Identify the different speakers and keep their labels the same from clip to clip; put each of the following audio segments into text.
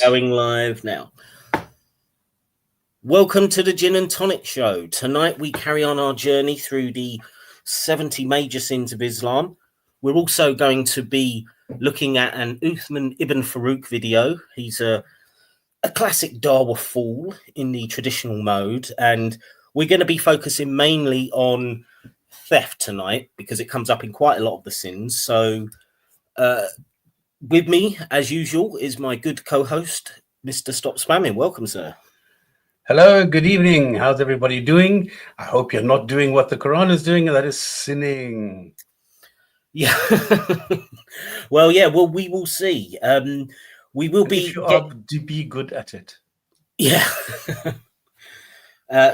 Speaker 1: Going live now. Welcome to the Gin and Tonic Show. Tonight we carry on our journey through the 70 major sins of Islam. We're also going to be looking at an Uthman ibn Farouk video. He's a classic Dawa fool in the traditional mode, and we're going to be focusing mainly on theft tonight because it comes up in quite a lot of the sins. So with me, as usual, is my good co-host, Mr. Stop Spamming. Welcome, sir.
Speaker 2: Hello, good evening. How's everybody doing? I hope you're not doing what the Quran is doing, and that is sinning.
Speaker 1: Yeah. Well, we will see. We will be
Speaker 2: to be good at it.
Speaker 1: Yeah.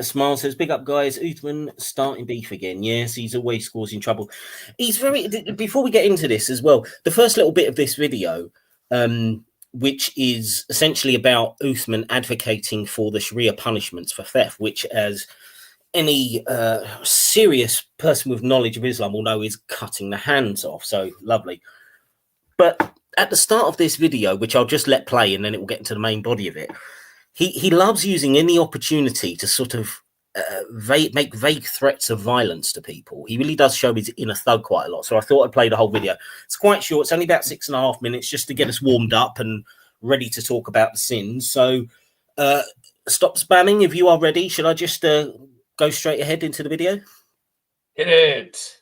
Speaker 1: Smile says, big up, guys. Uthman starting beef again. Yes, he's always causing trouble. He's before we get into this as well, the first little bit of this video, which is essentially about Uthman advocating for the Sharia punishments for theft, which, as any serious person with knowledge of Islam will know, is cutting the hands off. So lovely. But at the start of this video, which I'll just let play and then it will get into the main body of it, he loves using any opportunity to sort of make vague threats of violence to people. He really does show his inner thug quite a lot. So I thought I'd play the whole video. It's quite short. It's only about 6.5 minutes just to get us warmed up and ready to talk about the sins. So stop spamming if you are ready. Should I just go straight ahead into the video?
Speaker 2: Hit it.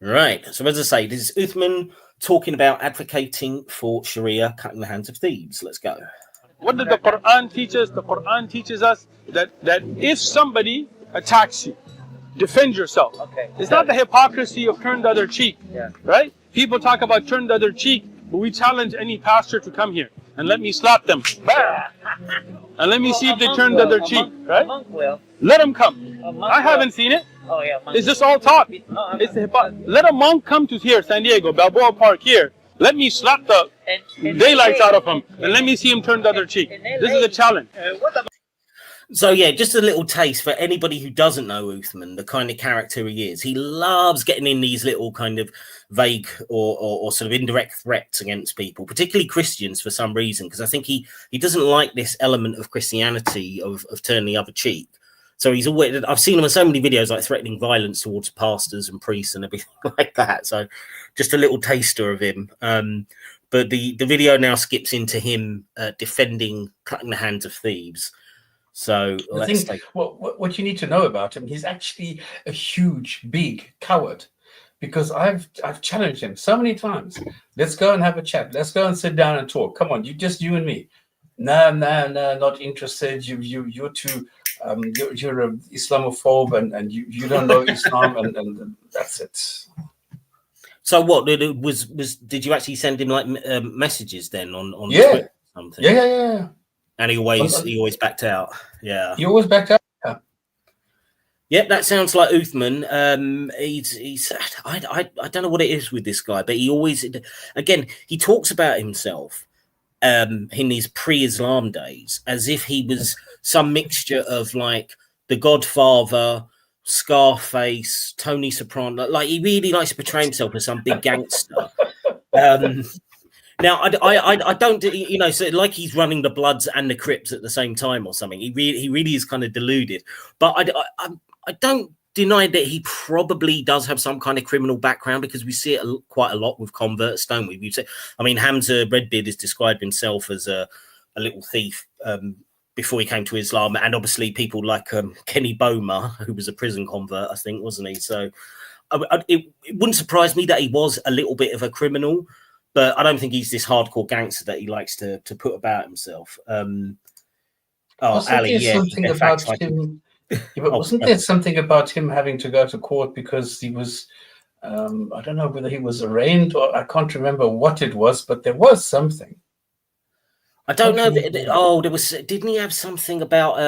Speaker 1: Right. So as I say, this is Uthman talking about advocating for Sharia, cutting the hands of thieves. Let's go.
Speaker 3: What did the Quran teach us? The Quran teaches us that if somebody attacks you, defend yourself.
Speaker 4: Okay.
Speaker 3: It's not the hypocrisy of turn the other cheek,
Speaker 4: Yeah.
Speaker 3: right? People talk about turn the other cheek, but we challenge any pastor to come here and let me slap them. And let me see if they turn the other cheek, right?
Speaker 4: A monk will.
Speaker 3: Let them come.
Speaker 4: A monk
Speaker 3: I haven't
Speaker 4: will.
Speaker 3: seen it.
Speaker 4: Oh yeah. Monk.
Speaker 3: It's just all talk.
Speaker 4: No,
Speaker 3: It's the let a monk come to here, San Diego, Balboa Park here. Let me slap the daylights out of him, and let me see him turn the other cheek. This is a challenge.
Speaker 1: So yeah, just a little taste for anybody who doesn't know Uthman, the kind of character he is. He loves getting in these little kind of vague or sort of indirect threats against people, particularly Christians for some reason, because I think he doesn't like this element of Christianity of turning the other cheek. So he's always, I've seen him in so many videos like threatening violence towards pastors and priests and everything like that. So just a little taster of him. But the video now skips into him defending cutting the hands of thieves. So let's take
Speaker 2: what you need to know about him, he's actually a huge, big coward. Because I've challenged him so many times. Let's go and have a chat. Let's go and sit down and talk. Come on, you and me. No, not interested. You're too you're an Islamophobe and you don't know Islam and that's it.
Speaker 1: So what was did you actually send him like messages then on
Speaker 2: yeah.
Speaker 1: Twitter or something?
Speaker 2: Yeah.
Speaker 1: And he always backed out. Yeah.
Speaker 2: He always backed out. Yeah.
Speaker 1: Yep, that sounds like Uthman. He's I don't know what it is with this guy, but he always, again, he talks about himself in his pre-Islam days as if he was some mixture of like The Godfather, Scarface, Tony Soprano. Like he really likes to portray himself as some big gangster. Now I don't, so like he's running the Bloods and the Crips at the same time or something. He really is kind of deluded. But I don't deny that he probably does have some kind of criminal background because we see it quite a lot with converts, don't we? Hamza Redbeard has described himself as a little thief before he came to Islam, and obviously people like Kenny Boma, who was a prison convert, I think, wasn't he? So it wouldn't surprise me that he was a little bit of a criminal, but I don't think he's this hardcore gangster that he likes to put about himself. Ali, yeah,
Speaker 2: something about him. Yeah, but wasn't there something about him having to go to court because he was, I don't know whether he was arraigned or I can't remember what it was, but there was something.
Speaker 1: I don't know. There was. Didn't he have something about?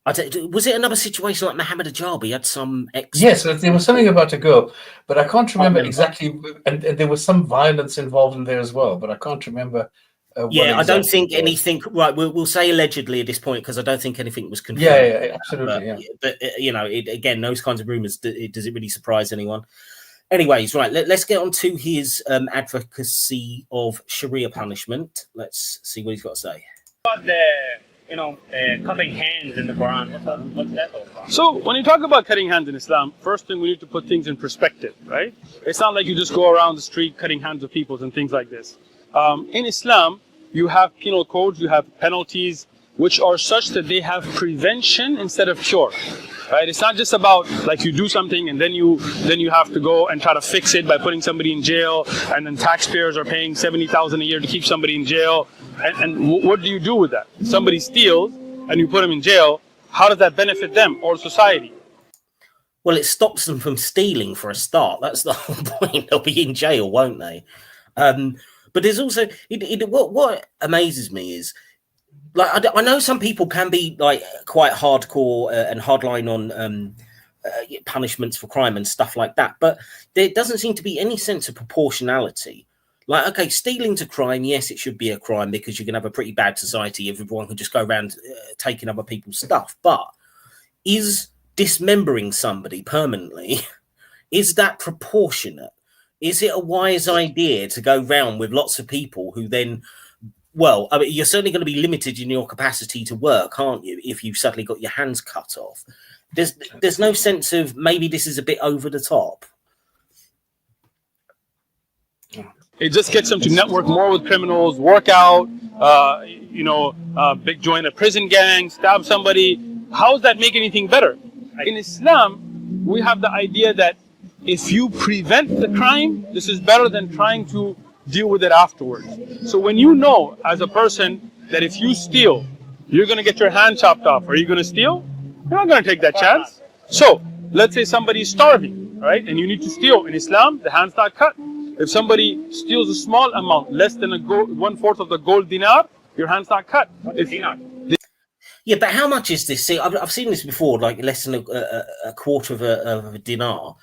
Speaker 1: Was it another situation like Muhammad Ajabi? He had some.
Speaker 2: Yes, there was something about a girl, but I can't remember exactly. And there was some violence involved in there as well, but I can't remember.
Speaker 1: I don't think anything. Right, we'll say allegedly at this point because I don't think anything was confirmed.
Speaker 2: Yeah, absolutely.
Speaker 1: But again, those kinds of rumors. Does it really surprise anyone? Anyways, right, let's get on to his advocacy of Sharia punishment. Let's see what he's got to say.
Speaker 4: About the, cutting hands in the Quran. What's that all about?
Speaker 3: So when you talk about cutting hands in Islam, first thing we need to put things in perspective, right? It's not like you just go around the street cutting hands of people and things like this. In Islam, you have penal codes, you have penalties, which are such that they have prevention instead of cure. Right? It's not just about like you do something and then you have to go and try to fix it by putting somebody in jail, and then taxpayers are paying $70,000 a year to keep somebody in jail. And what do you do with that? Somebody steals and you put them in jail. How does that benefit them or society?
Speaker 1: Well, it stops them from stealing for a start. That's the whole point. They'll be in jail, won't they? But there's also what amazes me is, like, I know some people can be like quite hardcore and hardline on punishments for crime and stuff like that, but there doesn't seem to be any sense of proportionality. Like, okay, stealing's a crime. Yes, it should be a crime because you can have a pretty bad society if everyone can just go around taking other people's stuff. But is dismembering somebody permanently, is that proportionate? Is it a wise idea to go round with lots of people who then, well, I mean, you're certainly going to be limited in your capacity to work, aren't you, if you've suddenly got your hands cut off? There's no sense of maybe this is a bit over the top.
Speaker 3: It just gets them to network more with criminals, work out, big join a prison gang, stab somebody. How does that make anything better? In Islam, we have the idea that if you prevent the crime, this is better than trying to deal with it afterwards. So when you know as a person that if you steal, you're going to get your hand chopped off, are you going to steal? You're not going to take that chance. So let's say somebody's starving, right? And you need to steal. In Islam, the hand's not cut. If somebody steals a small amount, less than 1/4 of the gold dinar, your hand's not cut.
Speaker 1: Yeah, but how much is this? See, I've seen this before, like less than a quarter of a dinar.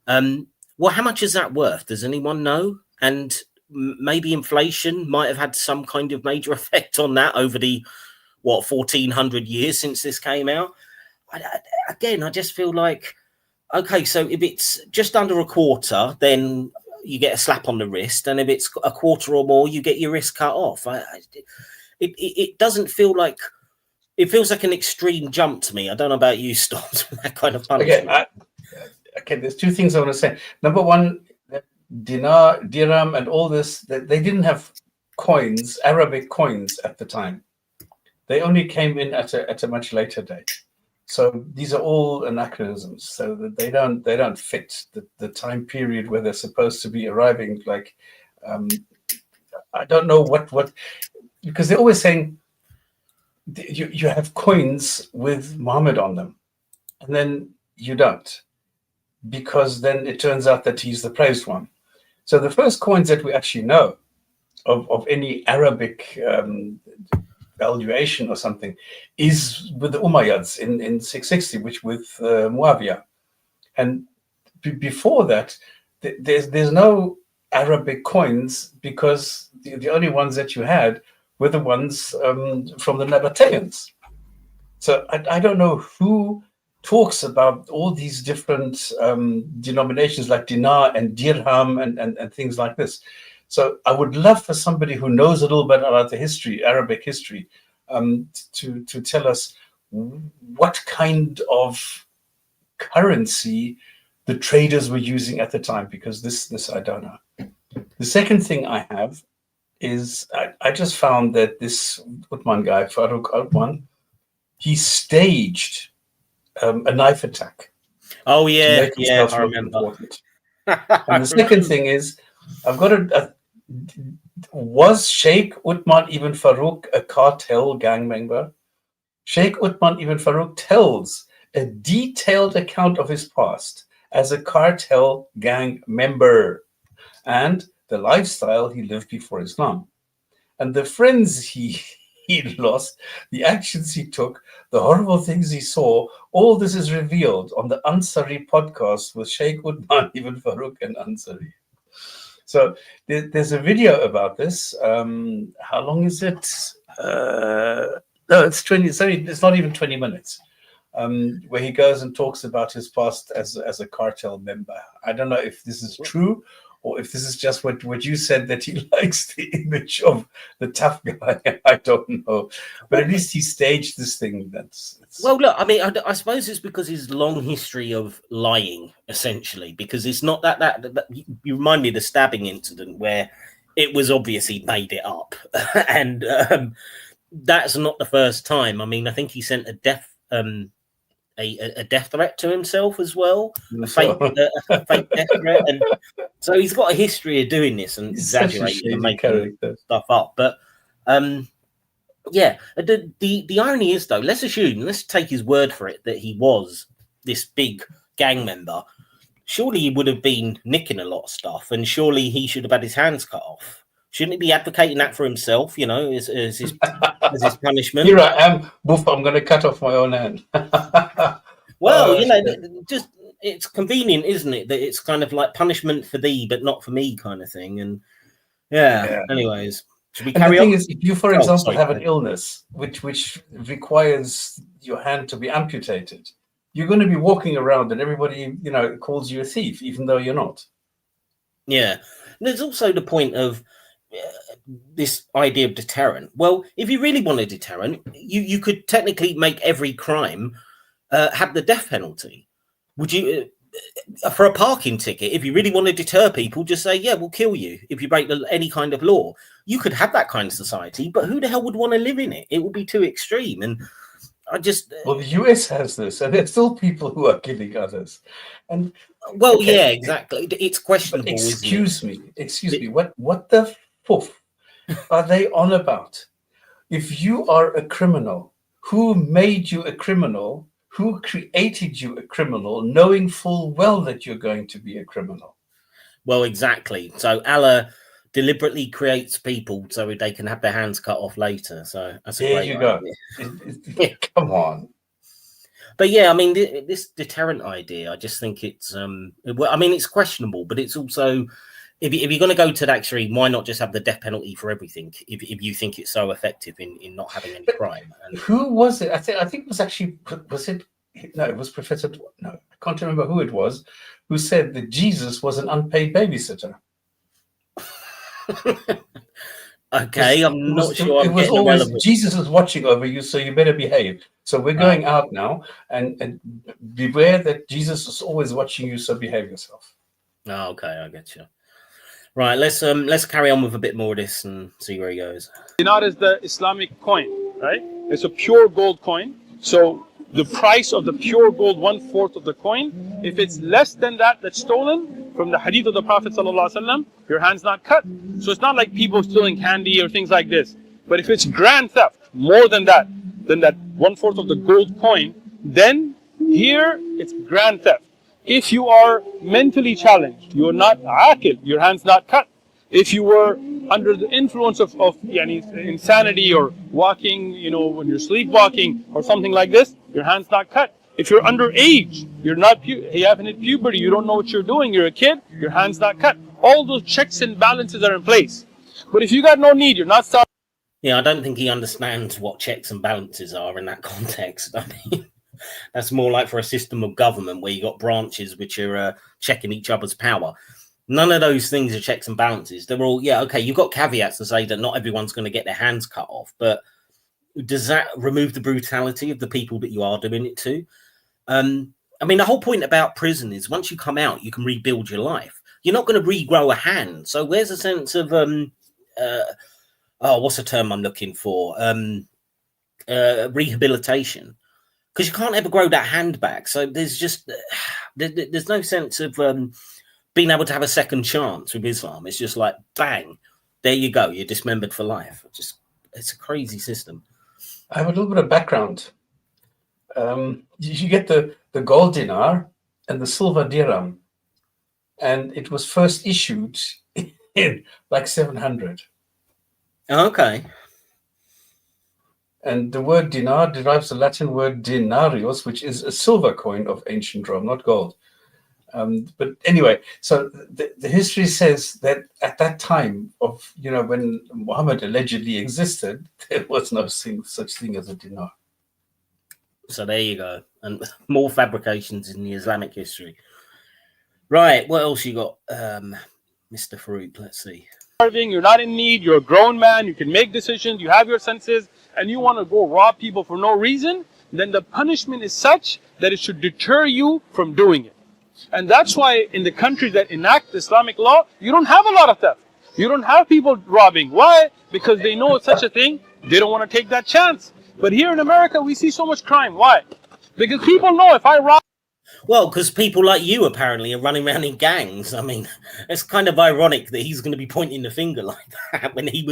Speaker 1: Well, how much is that worth? Does anyone know? And maybe inflation might have had some kind of major effect on that over the 1400 years since this came out. I just feel like, okay, so if it's just under a quarter, then you get a slap on the wrist, and if it's a quarter or more, you get your wrist cut off. It doesn't feel like, it feels like an extreme jump to me. I don't know about you, Stops, that kind of punishment.
Speaker 2: Okay, there's two things I want to say. Number one, dinar, dirham, and all this, they didn't have coins, Arabic coins at the time. They only came in at a much later date. So these are all anachronisms. So that they don't fit the time period where they're supposed to be arriving. Like, I don't know what because they're always saying you have coins with Muhammad on them, and then you don't, because then it turns out that he's the praised one. So the first coins that we actually know of any Arabic valuation or something is with the Umayyads in 660, which with Muawiyah. And before that, there's no Arabic coins, because the only ones that you had were the ones from the Nabateans. So I don't know who talks about all these different denominations like dinar and dirham and things like this. So I would love for somebody who knows a little bit about the history, Arabic history, to tell us what kind of currency the traders were using at the time, because this I don't know. The second thing I have is I just found that this Uthman guy, Farooq Uthman, he staged a knife attack.
Speaker 1: Oh yeah, I remember.
Speaker 2: And the second thing is, I've got was Sheikh Uthman ibn Farooq a cartel gang member? Sheikh Uthman ibn Farooq tells a detailed account of his past as a cartel gang member and the lifestyle he lived before Islam, and the friends he lost, the actions he took, the horrible things he saw. All this is revealed on the Ansari podcast with Sheikh Uthman ibn Farooq and Ansari. So there's a video about this. How long is it? No, it's 20. Sorry, it's not even 20 minutes. where he goes and talks about his past as a cartel member. I don't know if this is true or if this is just what you said, that he likes the image of the tough guy. I don't know, but at least he staged this thing.
Speaker 1: Well, look, I mean, I suppose it's because his long history of lying, essentially, because it's not that you remind me of the stabbing incident where it was obvious he made it up, and that's not the first time. I mean, I think he sent a death threat to himself as well, a fake death threat, and so he's got a history of doing this and exaggerating and making stuff up. But yeah, the irony is, though, let's take his word for it that he was this big gang member. Surely he would have been nicking a lot of stuff, and surely he should have had his hands cut off. Shouldn't he be advocating that for himself, you know, as his punishment?
Speaker 2: Here I am, boof, I'm going to cut off my own hand.
Speaker 1: Well, you know, just it's convenient, isn't it? That it's kind of like punishment for thee, but not for me kind of thing. And yeah. Anyways, should we carry on?
Speaker 2: The thing is, if you, for example, have an illness which requires your hand to be amputated, you're going to be walking around and everybody, you know, calls you a thief, even though you're not.
Speaker 1: Yeah. There's also the point of this idea of deterrent. Well, if you really want a deterrent, you could technically make every crime have the death penalty. Would you, for a parking ticket, if you really want to deter people, just say, yeah, we'll kill you if you break any kind of law. You could have that kind of society, but who the hell would want to live in it? It would be too extreme. And I just...
Speaker 2: Well, the US has this, and there's still people who are killing others. And
Speaker 1: well, okay. Yeah, exactly. It's questionable.
Speaker 2: But excuse me. What the foof are they on about? If you are a criminal, who made you a criminal? Who created you a criminal, knowing full well that you're going to be a criminal?
Speaker 1: Well, exactly. So Allah deliberately creates people so they can have their hands cut off later. So that's a great
Speaker 2: idea. Come on.
Speaker 1: But yeah, I mean, this deterrent idea, I just think it's, I mean, it's questionable, but it's also, if you're going to go to that extreme, why not just have the death penalty for everything? If you think it's so effective in not having any crime. And
Speaker 2: who was it? I think it was actually, it was Professor, no, I can't remember who it was, who said that Jesus was an unpaid babysitter.
Speaker 1: Okay, I'm not sure.
Speaker 2: It was always Jesus is watching over you, so you better behave. So we're going out now, and beware that Jesus is always watching you, so behave yourself.
Speaker 1: Oh, okay, I get you. Right, let's carry on with a bit more of this and see where he goes.
Speaker 3: Dinar is the Islamic coin, right? It's a pure gold coin. So the price of the pure gold, 1/4 of the coin, if it's less than that, that's stolen, from the hadith of the Prophet ﷺ, your hand's not cut. So it's not like people stealing candy or things like this. But if it's grand theft, more than that 1/4 of the gold coin, then here it's grand theft. If you are mentally challenged, you are not aqil, your hand's not cut. If you were under the influence of insanity or walking, you know, when you're sleepwalking or something like this, your hand's not cut. If you're underage, you haven't hit puberty, you don't know what you're doing, you're a kid, your hand's not cut. All those checks and balances are in place. But if you got no need, you're not sorry.
Speaker 1: Yeah, I don't think he understands what checks and balances are in that context. I mean, that's more like for a system of government where you got branches which are checking each other's power. None of those things are checks and balances. They're all, yeah, okay, you've got caveats to say that not everyone's going to get their hands cut off, but does that remove the brutality of the people that you are doing it to? I mean, the whole point about prison is once you come out, you can rebuild your life. You're not going to regrow a hand. So where's a sense of, what's the term I'm looking for? Rehabilitation. Because you can't ever grow that hand back. So there's just, there's no sense of being able to have a second chance with Islam. It's just like, bang, there you go. You're dismembered for life. It's a crazy system.
Speaker 2: I have a little bit of background. You get the gold dinar and the silver dirham. And it was first issued in like 700.
Speaker 1: Okay.
Speaker 2: And the word dinar derives the Latin word denarius, which is a silver coin of ancient Rome, not gold. But anyway, so the history says that at that time of, you know, when Muhammad allegedly existed, there was no such thing as a dinar.
Speaker 1: So there you go. And more fabrications in the Islamic history. Right. What else you got, Mr. Farouk? Let's see.
Speaker 3: You're not in need, you're a grown man, you can make decisions, you have your senses, and you want to go rob people for no reason, then the punishment is such that it should deter you from doing it. And that's why in the countries that enact Islamic law, you don't have a lot of theft. You don't have people robbing. Why? Because they know it's such a thing, they don't want to take that chance. But here in America, we see so much crime. Why? Because people know if I rob...
Speaker 1: Well, because people like you apparently are running around in gangs. I mean, it's kind of ironic that he's going to be pointing the finger like that when he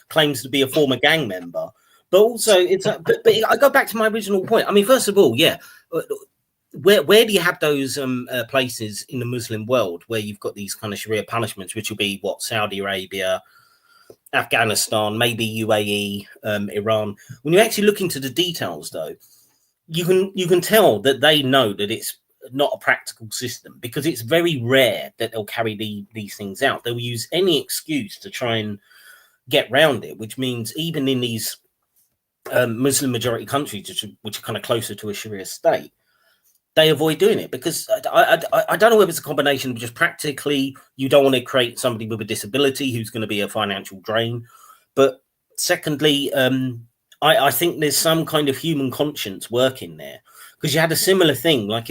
Speaker 1: claims to be a former gang member. But also, but I go back to my original point. I mean, first of all, yeah, where do you have those places in the Muslim world where you've got these kind of Sharia punishments, which will be what, Saudi Arabia, Afghanistan, maybe UAE, Iran? When you actually look into the details, though, you can tell that they know that it's not a practical system, because it's very rare that they'll carry these things out. They'll use any excuse to try and get round it, which means even in these Muslim majority countries, which are kind of closer to a Sharia state, they avoid doing it, because I don't know whether it's a combination of just practically you don't want to create somebody with a disability who's going to be a financial drain, but secondly, I think there's some kind of human conscience working there. Because you had a similar thing, like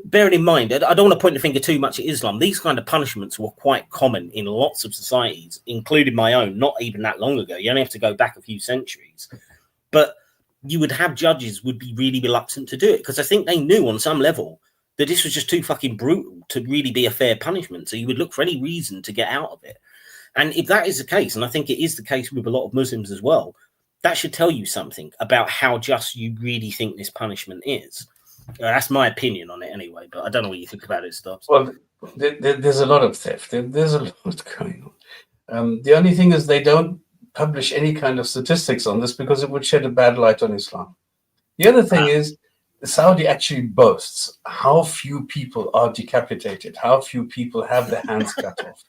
Speaker 1: bearing in mind, I don't want to point the finger too much at Islam. These kind of punishments were quite common in lots of societies, including my own, not even that long ago. You only have to go back a few centuries. But you would have judges would be really reluctant to do it, because I think they knew on some level that this was just too fucking brutal to really be a fair punishment. So you would look for any reason to get out of it. And if that is the case, and I think it is the case with a lot of Muslims as well, that should tell you something about how just you really think this punishment is. That's my opinion on it anyway, but I don't know what you think about it, Stubbs.
Speaker 2: Well, there's a lot of theft. There's a lot going on. The only thing is they don't publish any kind of statistics on this because it would shed a bad light on Islam. The other thing is Saudi actually boasts how few people are decapitated, how few people have their hands cut off.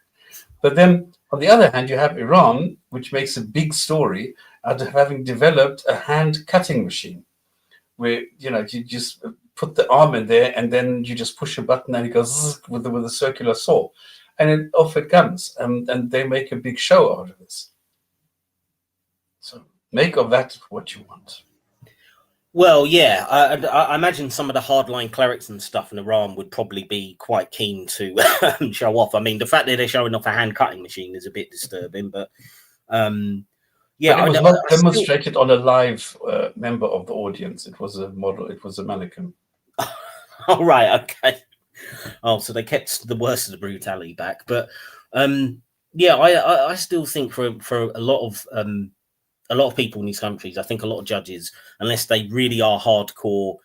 Speaker 2: But then, on the other hand, you have Iran, which makes a big story out of having developed a hand cutting machine, where you just put the arm in there and then you just push a button and it goes with a circular saw, and off it comes. And they make a big show out of this. So make of that what you want.
Speaker 1: Well, yeah, I imagine some of the hardline clerics and stuff in Iran would probably be quite keen to show off. I mean, the fact that they're showing off a hand cutting machine is a bit disturbing, but yeah,
Speaker 2: but it was not demonstrated on a live member of the audience. It was a model. It was a mannequin.
Speaker 1: Oh, right, okay. Oh, so they kept the worst of the brutality back, but yeah, I still think for a lot of people in these countries, I think a lot of judges, unless they really are hardcore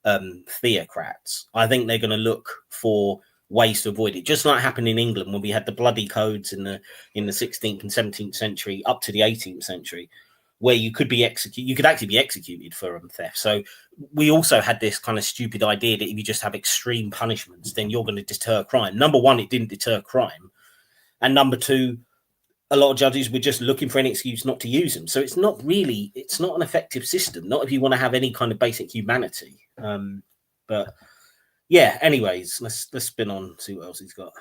Speaker 1: theocrats, I think they're going to look for ways to avoid it. Just like happened in England when we had the bloody codes in the 16th and 17th century up to the 18th century, where you could actually be executed for theft. So we also had this kind of stupid idea that if you just have extreme punishments, then you're going to deter crime. Number one, it didn't deter crime, and number two, a lot of judges were just looking for an excuse not to use them. So it's not an effective system, not if you want to have any kind of basic humanity. But yeah, anyways, let's spin on, see what else he's got.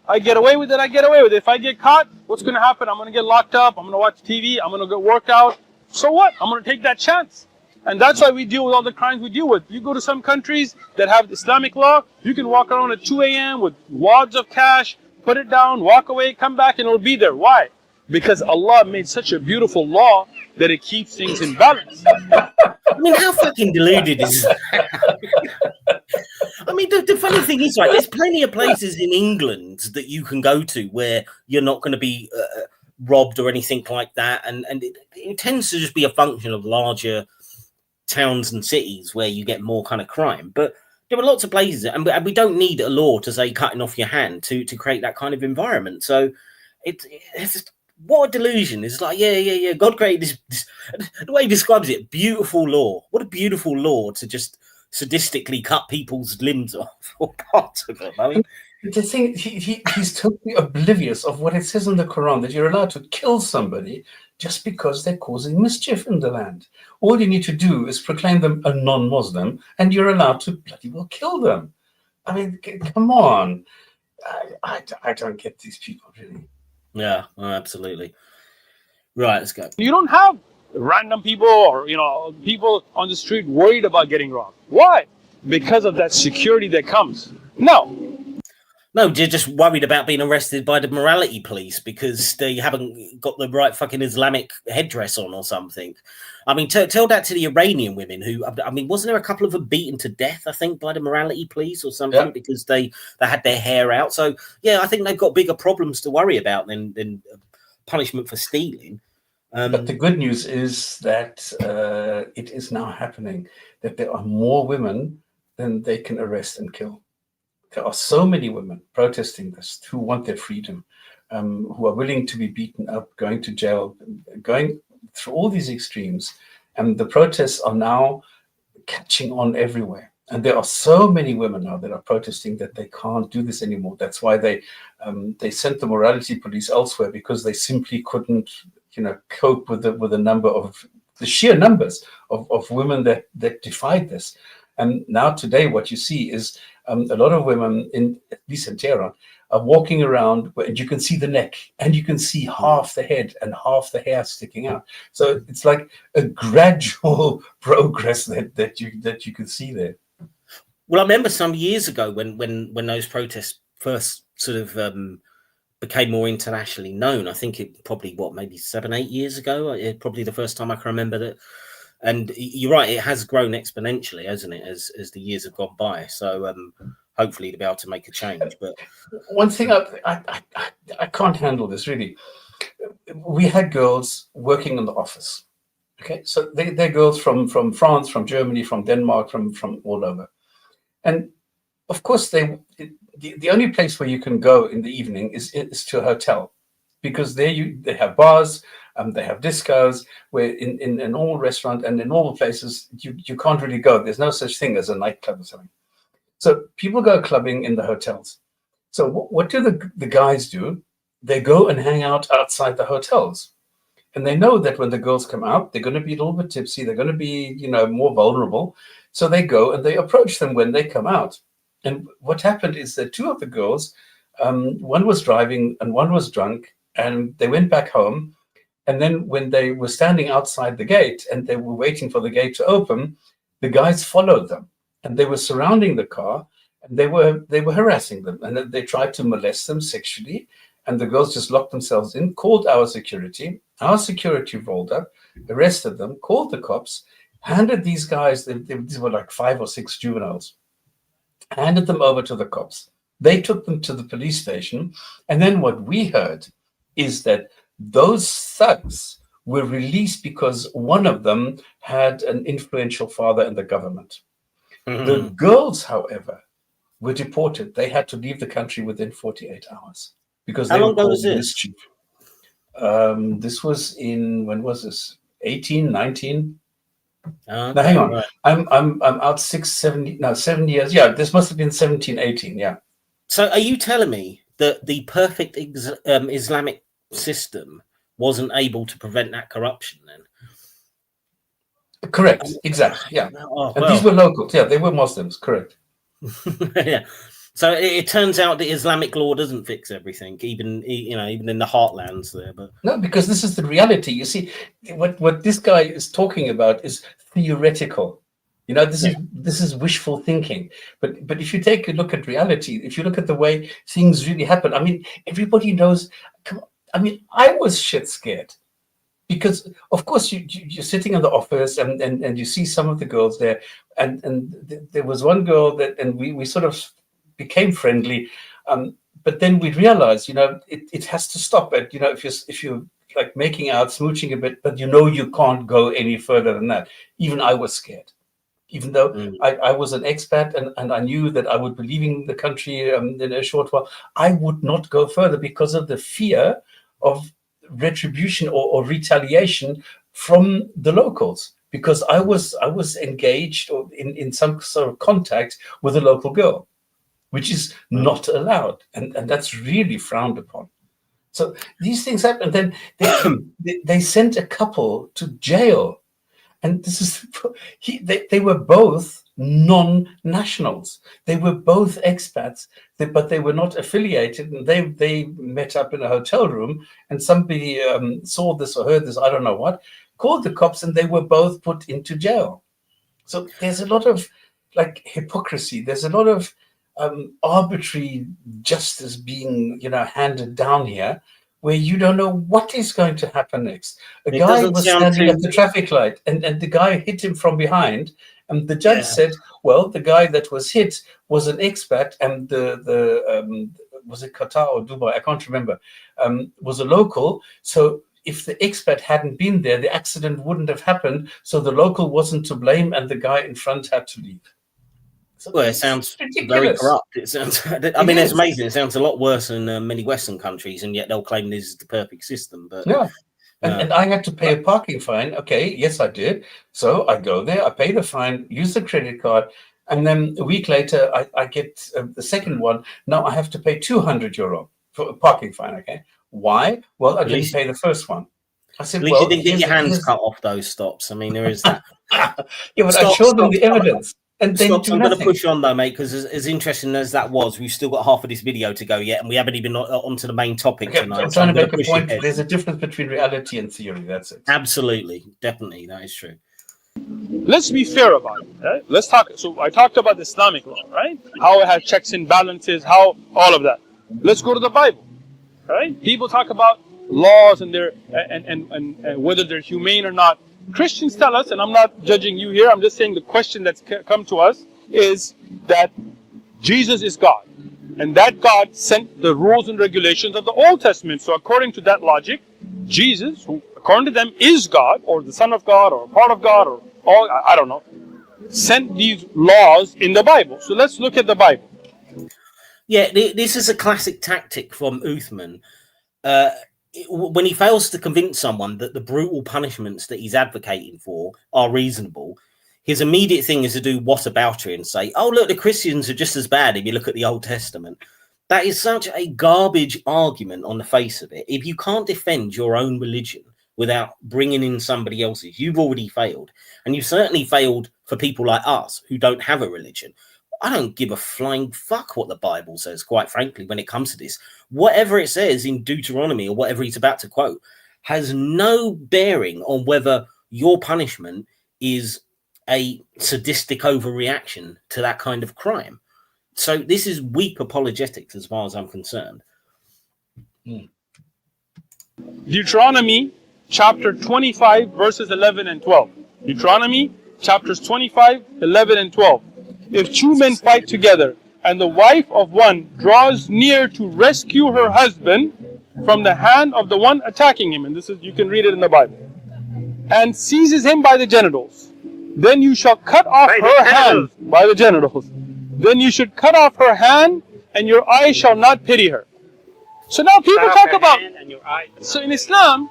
Speaker 3: I get away with it, I get away with it. If I get caught, what's going to happen? I'm going to get locked up, I'm going to watch TV, I'm going to go work out. So what? I'm going to take that chance. And that's why we deal with all the crimes we deal with. You go to some countries that have Islamic law, you can walk around at 2 a.m. with wads of cash, put it down, walk away, come back, and it'll be there. Why? Because Allah made such a beautiful law that it keeps things in balance.
Speaker 1: I mean, how fucking deluded is that? I mean, the funny thing is, right, there's plenty of places in England that you can go to where you're not going to be robbed or anything like that. And it tends to just be a function of larger towns and cities where you get more kind of crime. But there are lots of places, and we don't need a law to say cutting off your hand to create that kind of environment. So it's what a delusion. It's like, yeah. God created this the way he describes it, beautiful law. What a beautiful law to just sadistically cut people's limbs off or parts of them. I mean,
Speaker 2: The thing, he's totally oblivious of what it says in the Quran, that you're allowed to kill somebody just because they're causing mischief in the land. All you need to do is proclaim them a non-Muslim, and you're allowed to bloody well kill them. I mean, come on. I don't get these people, really.
Speaker 1: Yeah, absolutely. Right, let's go.
Speaker 3: You don't have random people or people on the street worried about getting robbed. Why? Because of that security that comes. No,
Speaker 1: you're just worried about being arrested by the morality police because they haven't got the right fucking Islamic headdress on or something. I mean, tell that to the Iranian women who, I mean, wasn't there a couple of them beaten to death, I think, by the morality police or something because they had their hair out? So, yeah, I think they've got bigger problems to worry about than punishment for stealing.
Speaker 2: But the good news is that it is now happening, that there are more women than they can arrest and kill. There are so many women protesting this who want their freedom, who are willing to be beaten up, going to jail, going through all these extremes. And the protests are now catching on everywhere. And there are so many women now that are protesting that they can't do this anymore. That's why they sent the morality police elsewhere, because they simply couldn't, cope with the number of the sheer numbers of women that defied this. And now today, what you see is a lot of women, at least in Tehran, are walking around and you can see the neck and you can see half the head and half the hair sticking out. So it's like a gradual progress that you can see there.
Speaker 1: Well, I remember some years ago when those protests first sort of became more internationally known. I think it probably maybe 7-8 years ago. Probably the first time I can remember that. And you're right, it has grown exponentially, hasn't it, as the years have gone by. So hopefully they'll be able to make a change. But
Speaker 2: one thing I can't handle this, really. We had girls working in the office. Okay, so they're girls from France, from Germany, from Denmark, from all over. And of course, the only place where you can go in the evening is to a hotel, because they have bars. They have discos, where in a normal restaurant and in normal places, you can't really go. There's no such thing as a nightclub or something. So people go clubbing in the hotels. So what do the guys do? They go and hang out outside the hotels. And they know that when the girls come out, they're going to be a little bit tipsy. They're going to be, more vulnerable. So they go and they approach them when they come out. And what happened is that two of the girls, one was driving and one was drunk, and they went back home. And then when they were standing outside the gate and they were waiting for the gate to open, the guys followed them and they were surrounding the car and they were harassing them, and they tried to molest them sexually. And the girls just locked themselves in, called our security. Our security rolled up, arrested them, called the cops, handed these guys, these were like 5 or 6 juveniles, handed them over to the cops. They took them to the police station. And then what we heard is that those thugs were released because one of them had an influential father in the government. Mm-hmm. The girls, however, were deported. They had to leave the country within 48 hours because they were called mischief. This was when was this? 18, 19? Now, hang on. Right. I'm out 7 years. Yeah, this must have been 17, 18. Yeah.
Speaker 1: So are you telling me that the perfect Islamic system wasn't able to prevent that corruption then?
Speaker 2: Correct. Exactly. Yeah. And these were locals. Yeah, they were Muslims. Correct.
Speaker 1: Yeah. So it turns out that Islamic law doesn't fix everything, even in the heartlands there. But
Speaker 2: no, because this is the reality. You see, what this guy is talking about is theoretical. This is wishful thinking. But if you take a look at reality, if you look at the way things really happen, I mean, everybody knows. I mean, I was shit scared because, of course, you're sitting in the office and you see some of the girls there, and there was one girl and we sort of became friendly, but then we realized, it has to stop at, if you're like making out, smooching a bit, but you can't go any further than that. Even I was scared. Even though I was an expat and I knew that I would be leaving the country in a short while, I would not go further because of the fear of retribution or retaliation from the locals, because I was engaged or in some sort of contact with a local girl. which is not allowed, and that's really frowned upon. So these things happen. And then they sent a couple to jail, and this is they were both non-nationals. They were both expats, but they were not affiliated. And they met up in a hotel room, and somebody saw this or heard this, I don't know what, called the cops, and they were both put into jail. So there's a lot of like hypocrisy. There's a lot of arbitrary justice being, handed down here, where you don't know what is going to happen next. A guy was standing at the traffic light, and the guy hit him from behind, and the judge said, well, the guy that was hit was an expat, and the was it Qatar or Dubai? I can't remember. Was a local. So if the expat hadn't been there, the accident wouldn't have happened. So the local wasn't to blame, and the guy in front had to leave. So
Speaker 1: well, it sounds very corrupt. It sounds. I mean, it's amazing. It sounds a lot worse than many Western countries, and yet they'll claim this is the perfect system. But
Speaker 2: yeah. And I had to pay a parking fine. Okay, yes, I did. So I go there, I pay the fine, use the credit card, and then a week later, I get the second one. Now I have to pay €200 for a parking fine. Okay, why? Well, I didn't pay the first one. I said,
Speaker 1: at least you didn't get your hands cut off those stops. I mean, there is that.
Speaker 2: Yeah, but I showed them the evidence. And then
Speaker 1: I'm going to push on though, mate, because as interesting as that was, we've still got half of this video to go yet, and we haven't even onto the main topic tonight.
Speaker 2: I'm trying to make a point. There's a difference between reality and theory. That's it.
Speaker 1: Absolutely, definitely, that is true.
Speaker 3: Let's be fair about it. Right? Let's talk. So I talked about the Islamic law, right? How it has checks and balances, how all of that. Let's go to the Bible, right? People talk about laws and their and whether they're humane or not. Christians tell us, and I'm not judging you here, I'm just saying the question that's come to us is that Jesus is God. And that God sent the rules and regulations of the Old Testament. So according to that logic, Jesus, who according to them is God, or the Son of God, or a part of God, or all, I don't know, sent these laws in the Bible. So let's look at the Bible.
Speaker 1: Yeah, this is a classic tactic from Uthman. When he fails to convince someone that the brutal punishments that he's advocating for are reasonable, his immediate thing is to do whataboutery and say, oh, look, the Christians are just as bad if you look at the Old Testament. That is such a garbage argument on the face of it. If you can't defend your own religion without bringing in somebody else's, you've already failed. And you've certainly failed for people like us who don't have a religion. I don't give a flying fuck what the Bible says, quite frankly, when it comes to this. Whatever it says in Deuteronomy or whatever he's about to quote has no bearing on whether your punishment is a sadistic overreaction to that kind of crime. So this is weak apologetics as far as I'm concerned.
Speaker 3: Deuteronomy chapter 25, verses 11 and 12. Deuteronomy chapters 25, 11 and 12. If two men fight together, and the wife of one draws near to rescue her husband from the hand of the one attacking him, and this is, you can read it in the Bible, and seizes him by the genitals, then you shall cut off her hand by the genitals. Then you should cut off her hand, and your eye shall not pity her. So now people talk about, so in Islam,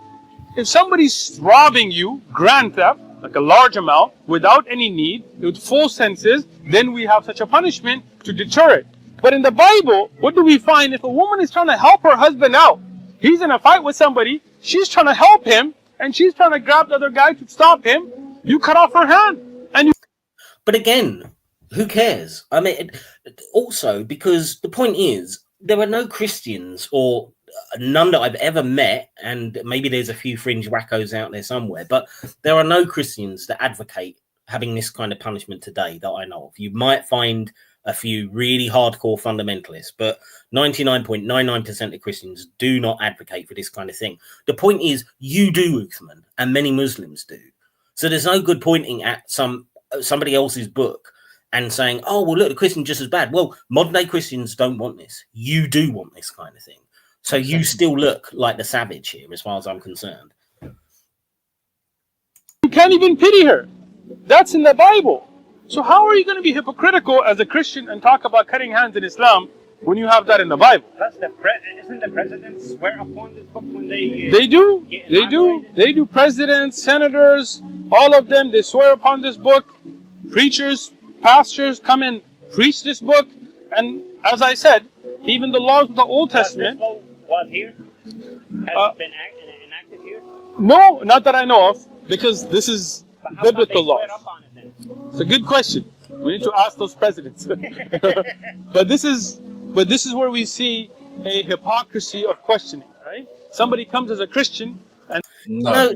Speaker 3: if somebody's robbing you, grand theft, like a large amount, without any need, with full senses, then we have such a punishment to deter it. But in the Bible, what do we find? If a woman is trying to help her husband out, he's in a fight with somebody, she's trying to help him, and she's trying to grab the other guy to stop him, you cut off her hand. And you.
Speaker 1: But again, who cares? I mean, also, because the point is, there are no Christians, or none that I've ever met, and maybe there's a few fringe wackos out there somewhere, but there are no Christians that advocate having this kind of punishment today that I know of. You might find a few really hardcore fundamentalists, but 99.99% of Christians do not advocate for this kind of thing. The point is, you do, Uthman, and many Muslims do. So there's no good pointing at somebody else's book and saying, oh, well, look, the Christians just as bad. Well, modern day Christians don't want this. You do want this kind of thing. So you still look like the savage here, as far as I'm concerned.
Speaker 3: You can't even pity her. That's in the Bible. So how are you going to be hypocritical as a Christian and talk about cutting hands in Islam when you have that in the Bible?
Speaker 4: That's isn't the president swear upon this book when they?
Speaker 3: They do. They do. They do. Presidents, senators, all of them. They swear upon this book. Preachers, pastors come and preach this book. And as I said, even the laws of the Old Testament.
Speaker 4: This law was here? Has it been enacted here?
Speaker 3: No, not that I know of, because this is
Speaker 4: But how
Speaker 3: biblical
Speaker 4: come
Speaker 3: law.
Speaker 4: they swear up on it then?
Speaker 3: It's a good question. We need to ask those presidents. but this is where we see a hypocrisy of questioning, right? Somebody comes as a Christian and
Speaker 1: No,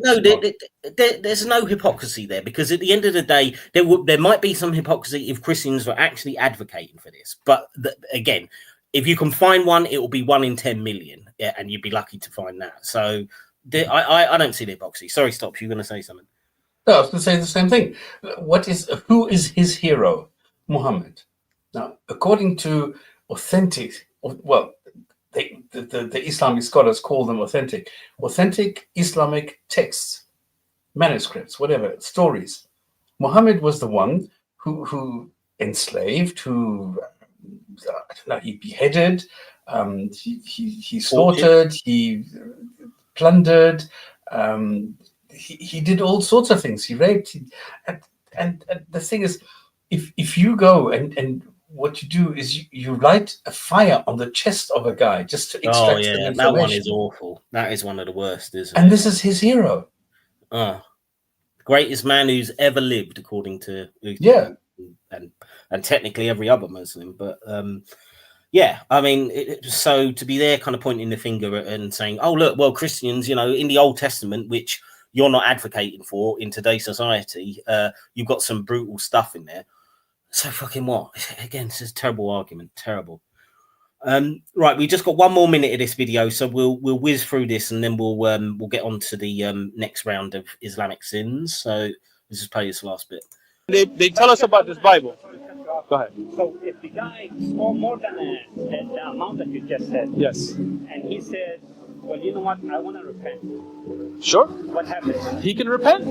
Speaker 1: there's no hypocrisy there, because at the end of the day, there might be some hypocrisy if Christians were actually advocating for this. But again, if you can find one, it will be 1 in 10 million, and you'd be lucky to find that. So I don't see the hypocrisy. Sorry, stop. You're going to say something.
Speaker 2: No, I was going to say the same thing. Who is his hero? Muhammad. Now, according to authentic, well, the Islamic scholars call them authentic Islamic texts, manuscripts, whatever, stories. Muhammad was the one who enslaved, who he beheaded, he slaughtered, he plundered, he did all sorts of things. He raped, and the thing is, if you go and what you do is you light a fire on the chest of a guy just to extract some information.
Speaker 1: That one is awful. That is one of the worst, isn't it?
Speaker 2: And this is his hero.
Speaker 1: Greatest man who's ever lived, according to Uthman.
Speaker 2: Yeah,
Speaker 1: and technically every other Muslim. But yeah, I mean, so to be there, kind of pointing the finger and saying, "Oh, look, well, Christians, you know, in the Old Testament, which you're not advocating for in today's society, you've got some brutal stuff in there." So fucking what? Again, this is a terrible argument. Terrible. Right, we just got 1 more minute of this video, so we'll whiz through this, and then we'll get on to the next round of Islamic sins. So let's just play this last bit.
Speaker 3: they tell us about this Bible. Go ahead.
Speaker 4: So if the guy stole more than the amount that you just said,
Speaker 3: Yes.
Speaker 4: and he says, well, you know what, I want to repent.
Speaker 3: Sure.
Speaker 4: What happens?
Speaker 3: He can repent.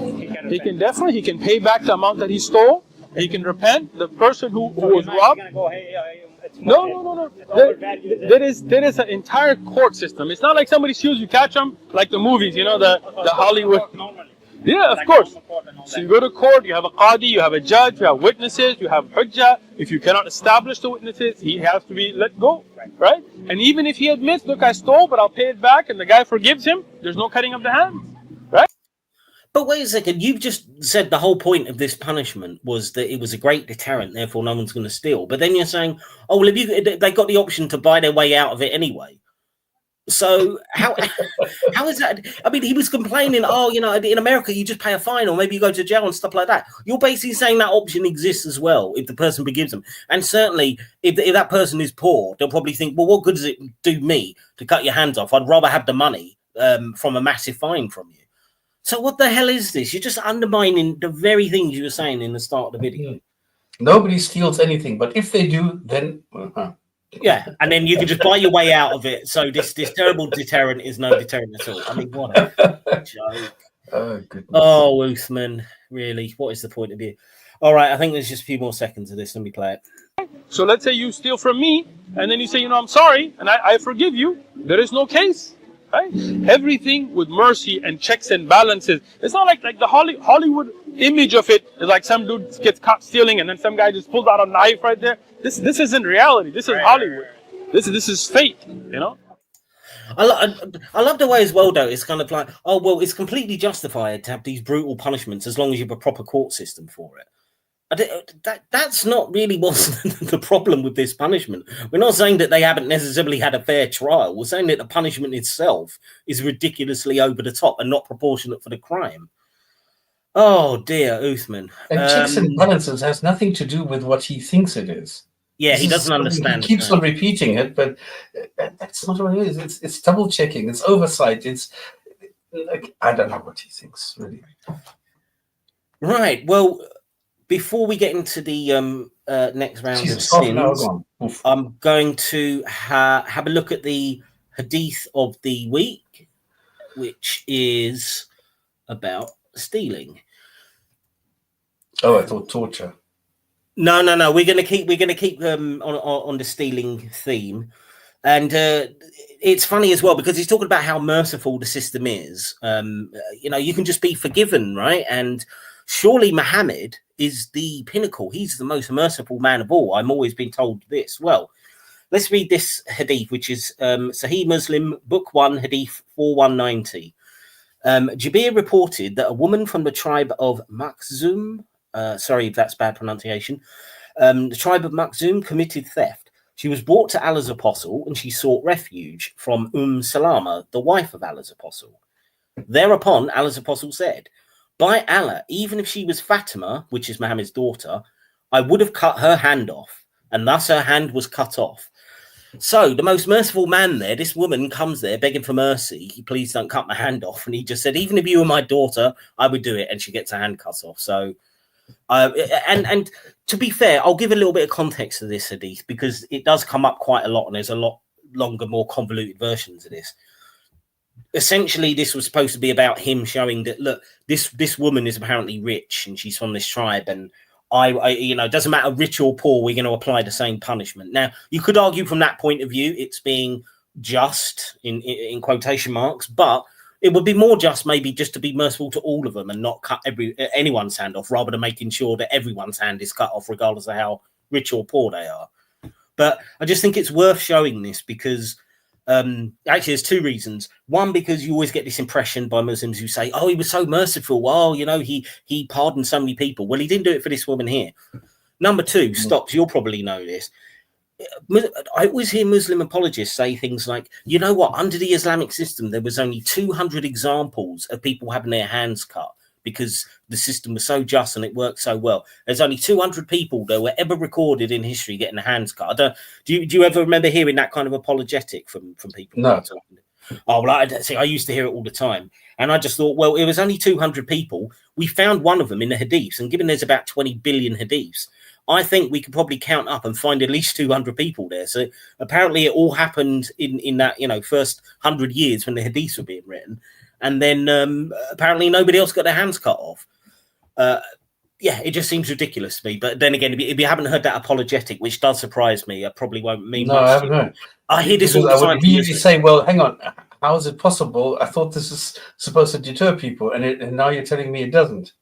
Speaker 4: He can
Speaker 3: Definitely. He can pay back the amount that he stole. He can repent. The person who was robbed.
Speaker 4: Gonna go, hey, it's
Speaker 3: No.
Speaker 4: It's overvalued.
Speaker 3: There is an entire court system. It's not like somebody sues you, catch them, like the movies, you know, the Hollywood.
Speaker 4: Normally.
Speaker 3: Yeah, of
Speaker 4: Like
Speaker 3: course.
Speaker 4: court and all
Speaker 3: So
Speaker 4: that.
Speaker 3: you go to court, you have a qadi, you have a judge, you have witnesses, you have hujjah. If you cannot establish the witnesses, he has to be let go, right? And even if he admits, look, I stole, but I'll pay it back, and the guy forgives him, there's no cutting of the hands, right?
Speaker 1: But wait a second, you've just said the whole point of this punishment was that it was a great deterrent, therefore no one's going to steal. But then you're saying, oh, well, they got the option to buy their way out of it anyway. So how is that? I mean, he was complaining, oh, you know, in America, you just pay a fine or maybe you go to jail and stuff like that. You're basically saying that option exists as well if the person forgives them. And certainly, if that person is poor, they'll probably think, well, what good does it do me to cut your hands off? I'd rather have the money from a massive fine from you. So what the hell is this? You're just undermining the very things you were saying in the start of the video.
Speaker 2: Nobody steals anything, but if they do, then
Speaker 1: yeah, and then you can just buy your way out of it. So this terrible deterrent is no deterrent at all. I mean, what a joke.
Speaker 2: Oh, goodness.
Speaker 1: Oh, Uthman, really? What is the point of you? All right, I think there's just a few more seconds of this. Let me play it.
Speaker 3: So let's say you steal from me, and then you say, you know, I'm sorry, and I forgive you. There is no case. Right? Everything with mercy and checks and balances. It's not like the Hollywood image of it is like some dude gets caught stealing and then some guy just pulls out a knife right there. This isn't reality. This is Hollywood. This is fate. You know.
Speaker 1: I love the way as well, though. It's kind of like, oh well, it's completely justified to have these brutal punishments as long as you have a proper court system for it. That's not really what's the problem with this punishment. We're not saying that they haven't necessarily had a fair trial. We're saying that the punishment itself is ridiculously over the top and not proportionate for the crime. Oh dear, Uthman.
Speaker 2: And checks and balances has nothing to do with what he thinks it is.
Speaker 1: Yeah, he doesn't understand.
Speaker 2: He keeps on repeating it, but that's not what it is. It's double checking. It's oversight. It's like, I don't know what he thinks really.
Speaker 1: Right. Well, before we get into the next round of sins, I'm going to have a look at the hadith of the week, which is about stealing.
Speaker 2: Oh, I thought torture.
Speaker 1: No. We're gonna keep on the stealing theme, and it's funny as well because he's talking about how merciful the system is. You know, you can just be forgiven, right? And surely Muhammad is the pinnacle. He's the most merciful man of all. I'm always been told this. Well, let's read this hadith, which is Sahih Muslim, Book 1, Hadith 4190. Jabir reported that a woman from the tribe of Makhzum, sorry if that's bad pronunciation, the tribe of Makhzum committed theft. She was brought to Allah's apostle and she sought refuge from Salama, the wife of Allah's apostle. Thereupon, Allah's apostle said, by Allah, even if she was Fatima, which is Muhammad's daughter, I would have cut her hand off, and thus her hand was cut off. So the most merciful man there, this woman comes there begging for mercy. Please don't cut my hand off. And he just said, even if you were my daughter, I would do it. And she gets her hand cut off. So, and to be fair, I'll give a little bit of context to this hadith because it does come up quite a lot. And there's a lot longer, more convoluted versions of this. Essentially, this was supposed to be about him showing that, look, this woman is apparently rich and she's from this tribe. And I you know, it doesn't matter rich or poor, we're going to apply the same punishment. Now, you could argue from that point of view, it's being just in quotation marks, but it would be more just maybe just to be merciful to all of them and not cut anyone's hand off, rather than making sure that everyone's hand is cut off, regardless of how rich or poor they are. But I just think it's worth showing this because actually there's two reasons. One, because you always get this impression by Muslims who say, oh, he was so merciful, oh, you know, he pardoned so many people. Well, he didn't do it for this woman here. Number two, Stocks, you'll probably know this, I always hear Muslim apologists say things like, you know what, under the Islamic system there was only 200 examples of people having their hands cut because the system was so just and it worked so well. There's only 200 people that were ever recorded in history getting their hands cut. Do you ever remember hearing that kind of apologetic from people?
Speaker 2: No.
Speaker 1: Oh, well, I used to hear it all the time. And I just thought, well, it was only 200 people. We found one of them in the hadiths. And given there's about 20 billion hadiths, I think we could probably count up and find at least 200 people there. So apparently it all happened in that, you know, first 100 years when the hadiths were being written. And then apparently nobody else got their hands cut off. Yeah, it just seems ridiculous to me. But then again, if you haven't heard that apologetic, which does surprise me, I probably won't mean much.
Speaker 2: I haven't heard.
Speaker 1: I hear this all the
Speaker 2: time.
Speaker 1: time.
Speaker 2: I would immediately say, well, hang on. How is it possible? I thought this is supposed to deter people. And now you're telling me it doesn't.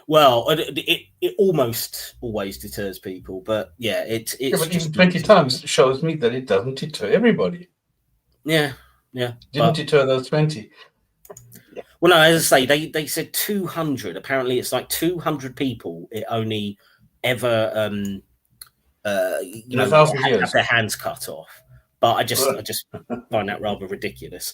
Speaker 1: Well, it almost always deters people. But yeah, it's
Speaker 2: but even 20 times shows me that it doesn't deter everybody.
Speaker 1: Yeah.
Speaker 2: Didn't deter those 20.
Speaker 1: Well, no, as I say, they said 200. Apparently, it's like 200 people. It only ever, you know, have their hands cut off. But I just find that rather ridiculous.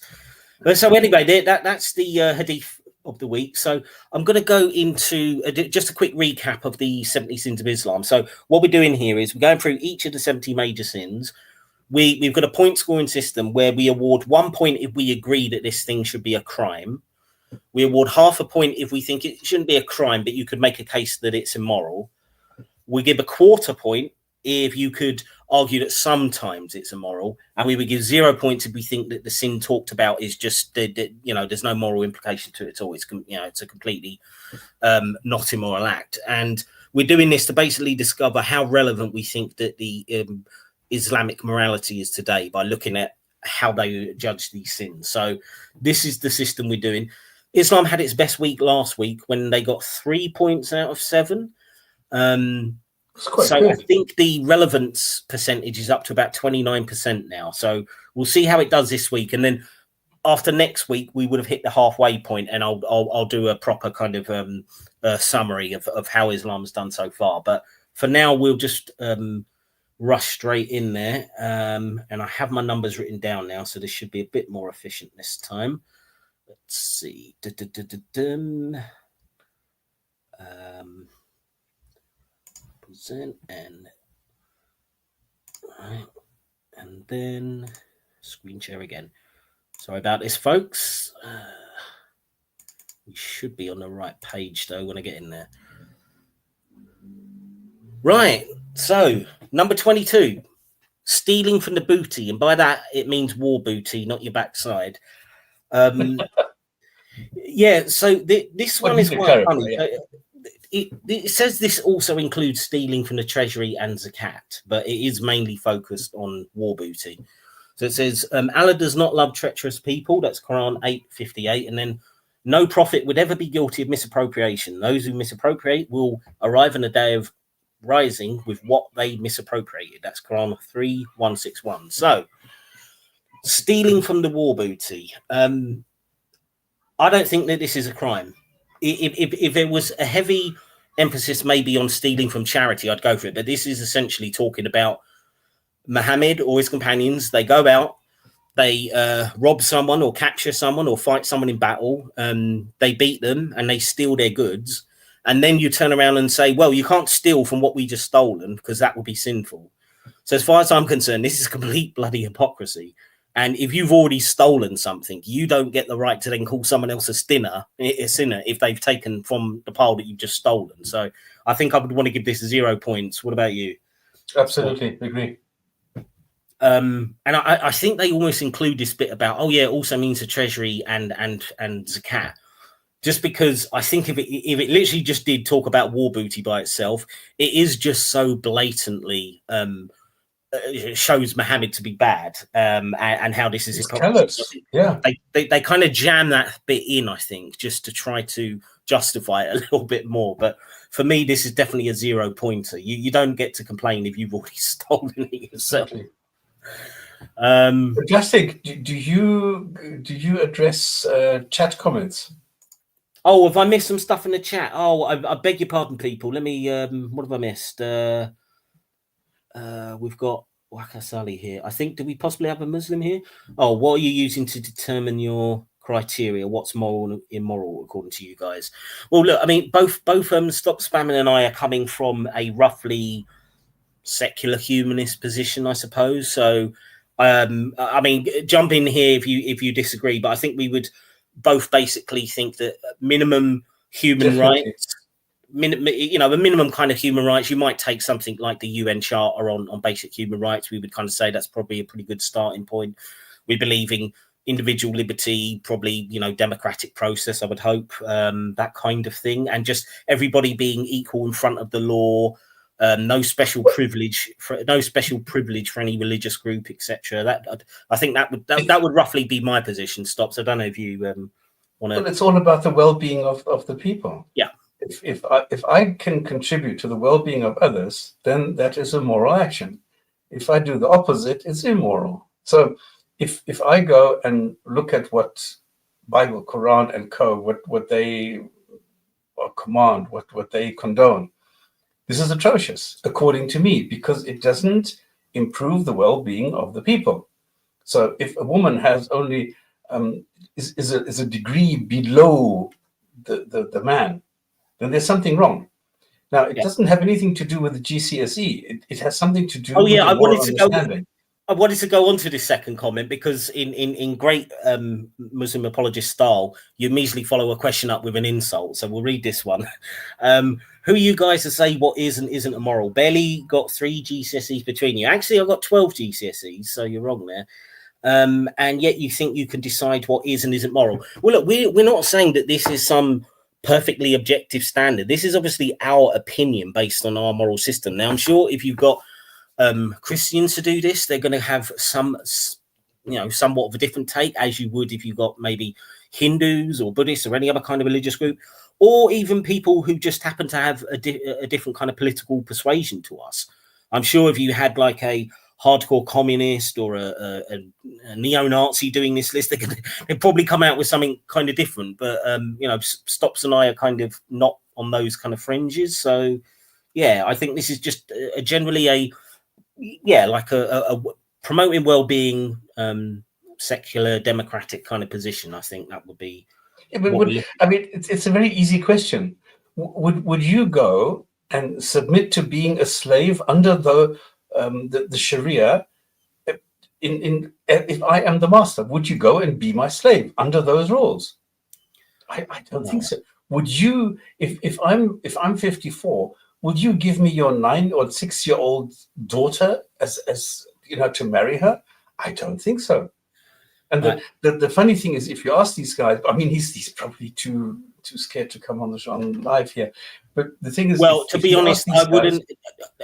Speaker 1: But so anyway, that's the hadith of the week. So I'm going to go into just a quick recap of the 70 sins of Islam. So what we're doing here is we're going through each of the 70 major sins. We've got a point scoring system where we award 1 point if we agree that this thing should be a crime. We award half a point if we think it shouldn't be a crime, but you could make a case that it's immoral. We give a quarter point if you could argue that sometimes it's immoral, and we would give 0 points if we think that the sin talked about is just that, you know, there's no moral implication to it at all. It's, you know, it's a completely not immoral act. And we're doing this to basically discover how relevant we think that the Islamic morality is today by looking at how they judge these sins. So this is the system we're doing. Islam had its best week last week when they got 3 points out of 7. So good. I think the relevance percentage is up to about 29% now. So we'll see how it does this week. And then after next week, we would have hit the halfway point, and I'll do a proper kind of summary of how Islam's done so far. But for now, we'll just rush straight in there. And I have my numbers written down now, so this should be a bit more efficient this time. Let's see. Present and right, and then screen share again. Sorry about this, folks. We should be on the right page though when I get in there. Right. So number 22, stealing from the booty, and by that it means war booty, not your backside. Yeah, so this one is quite funny. It says this also includes stealing from the treasury and zakat, but it is mainly focused on war booty. So it says, Allah does not love treacherous people. That's Quran 8:58. And then no prophet would ever be guilty of misappropriation. Those who misappropriate will arrive on the day of rising with what they misappropriated. That's Quran 3:161. So, stealing from the war booty. I don't think that this is a crime. If there was a heavy emphasis maybe on stealing from charity, I'd go for it. But this is essentially talking about Muhammad or his companions. They go out, they rob someone or capture someone or fight someone in battle. They beat them and they steal their goods. And then you turn around and say, well, you can't steal from what we just stolen because that would be sinful. So as far as I'm concerned, this is complete bloody hypocrisy. And if you've already stolen something, you don't get the right to then call someone else a sinner if they've taken from the pile that you've just stolen. So I think I would want to give this 0 points. What about you?
Speaker 2: Absolutely agree.
Speaker 1: And I think they almost include this bit about, oh yeah, it also means the treasury and zakat. Just because I think if it literally just did talk about war booty by itself, it is just so blatantly shows Muhammad to be bad, and how this is hypocrisy.
Speaker 2: Yeah,
Speaker 1: they kind of jam that bit in, I think, just to try to justify it a little bit more. But for me, this is definitely a 0 pointer. You don't get to complain if you've already stolen it yourself.
Speaker 2: Exactly. Plastic, do you address chat comments?
Speaker 1: Oh, have I missed some stuff in the chat? Oh, I beg your pardon, people. Let me. What have I missed? We've got Waka Sali here. I think, do we possibly have a Muslim here? Oh, what are you using to determine your criteria? What's moral and immoral according to you guys? Well, look, I mean, both Stop Spamming and I are coming from a roughly secular humanist position, I suppose. So, I mean, jump in here if you disagree, but I think we would both basically think that minimum human rights. A minimum kind of human rights. You might take something like the UN Charter on basic human rights. We would kind of say that's probably a pretty good starting point. We believe in individual liberty, probably, democratic process, I would hope, that kind of thing. And just everybody being equal in front of the law, no special privilege for any religious group, etc. I think that would roughly be my position. Stops. I don't know if you want to.
Speaker 2: Well, it's all about the well-being of the people.
Speaker 1: Yeah.
Speaker 2: If I can contribute to the well-being of others, then that is a moral action. If I do the opposite, it's immoral. So if I go and look at what Bible, Quran, and what they command, what they condone, this is atrocious, according to me, because it doesn't improve the well-being of the people. So if a woman has only is a degree below the man, then there's something wrong. Now, it doesn't have anything to do with the GCSE. It has something to do with the moral understanding.
Speaker 1: I wanted to go on to this second comment because in great Muslim apologist style, you immediately follow a question up with an insult. So we'll read this one. Who are you guys to say what is and isn't immoral? Barely got 3 GCSEs between you. Actually, I've got 12 GCSEs, so you're wrong there. And yet you think you can decide what is and isn't moral. Well, look, we're not saying that this is some perfectly objective standard. This is obviously our opinion based on our moral system. Now, I'm sure if you've got Christians to do this, they're going to have somewhat of a different take, as you would if you got maybe Hindus or Buddhists or any other kind of religious group, or even people who just happen to have a different kind of political persuasion to us. I'm sure if you had like a hardcore communist or a neo-Nazi doing this list, they'd probably come out with something kind of different. But Stops and I are kind of not on those kind of fringes. So yeah, I think this is just generally a promoting well-being, secular, democratic kind of position. I think that would be.
Speaker 2: Yeah, but it's a very easy question. Would you go and submit to being a slave under the Sharia? If I am the master, would you go and be my slave under those rules? I don't think so. Would you, if I'm 54, would you give me your 9 or 6-year-old daughter as to marry her? I don't think so. And the funny thing is, if you ask these guys, I mean, he's probably too too scared to come on the show on live here. But the thing is,
Speaker 1: well, to
Speaker 2: if
Speaker 1: be
Speaker 2: you
Speaker 1: honest,
Speaker 2: ask these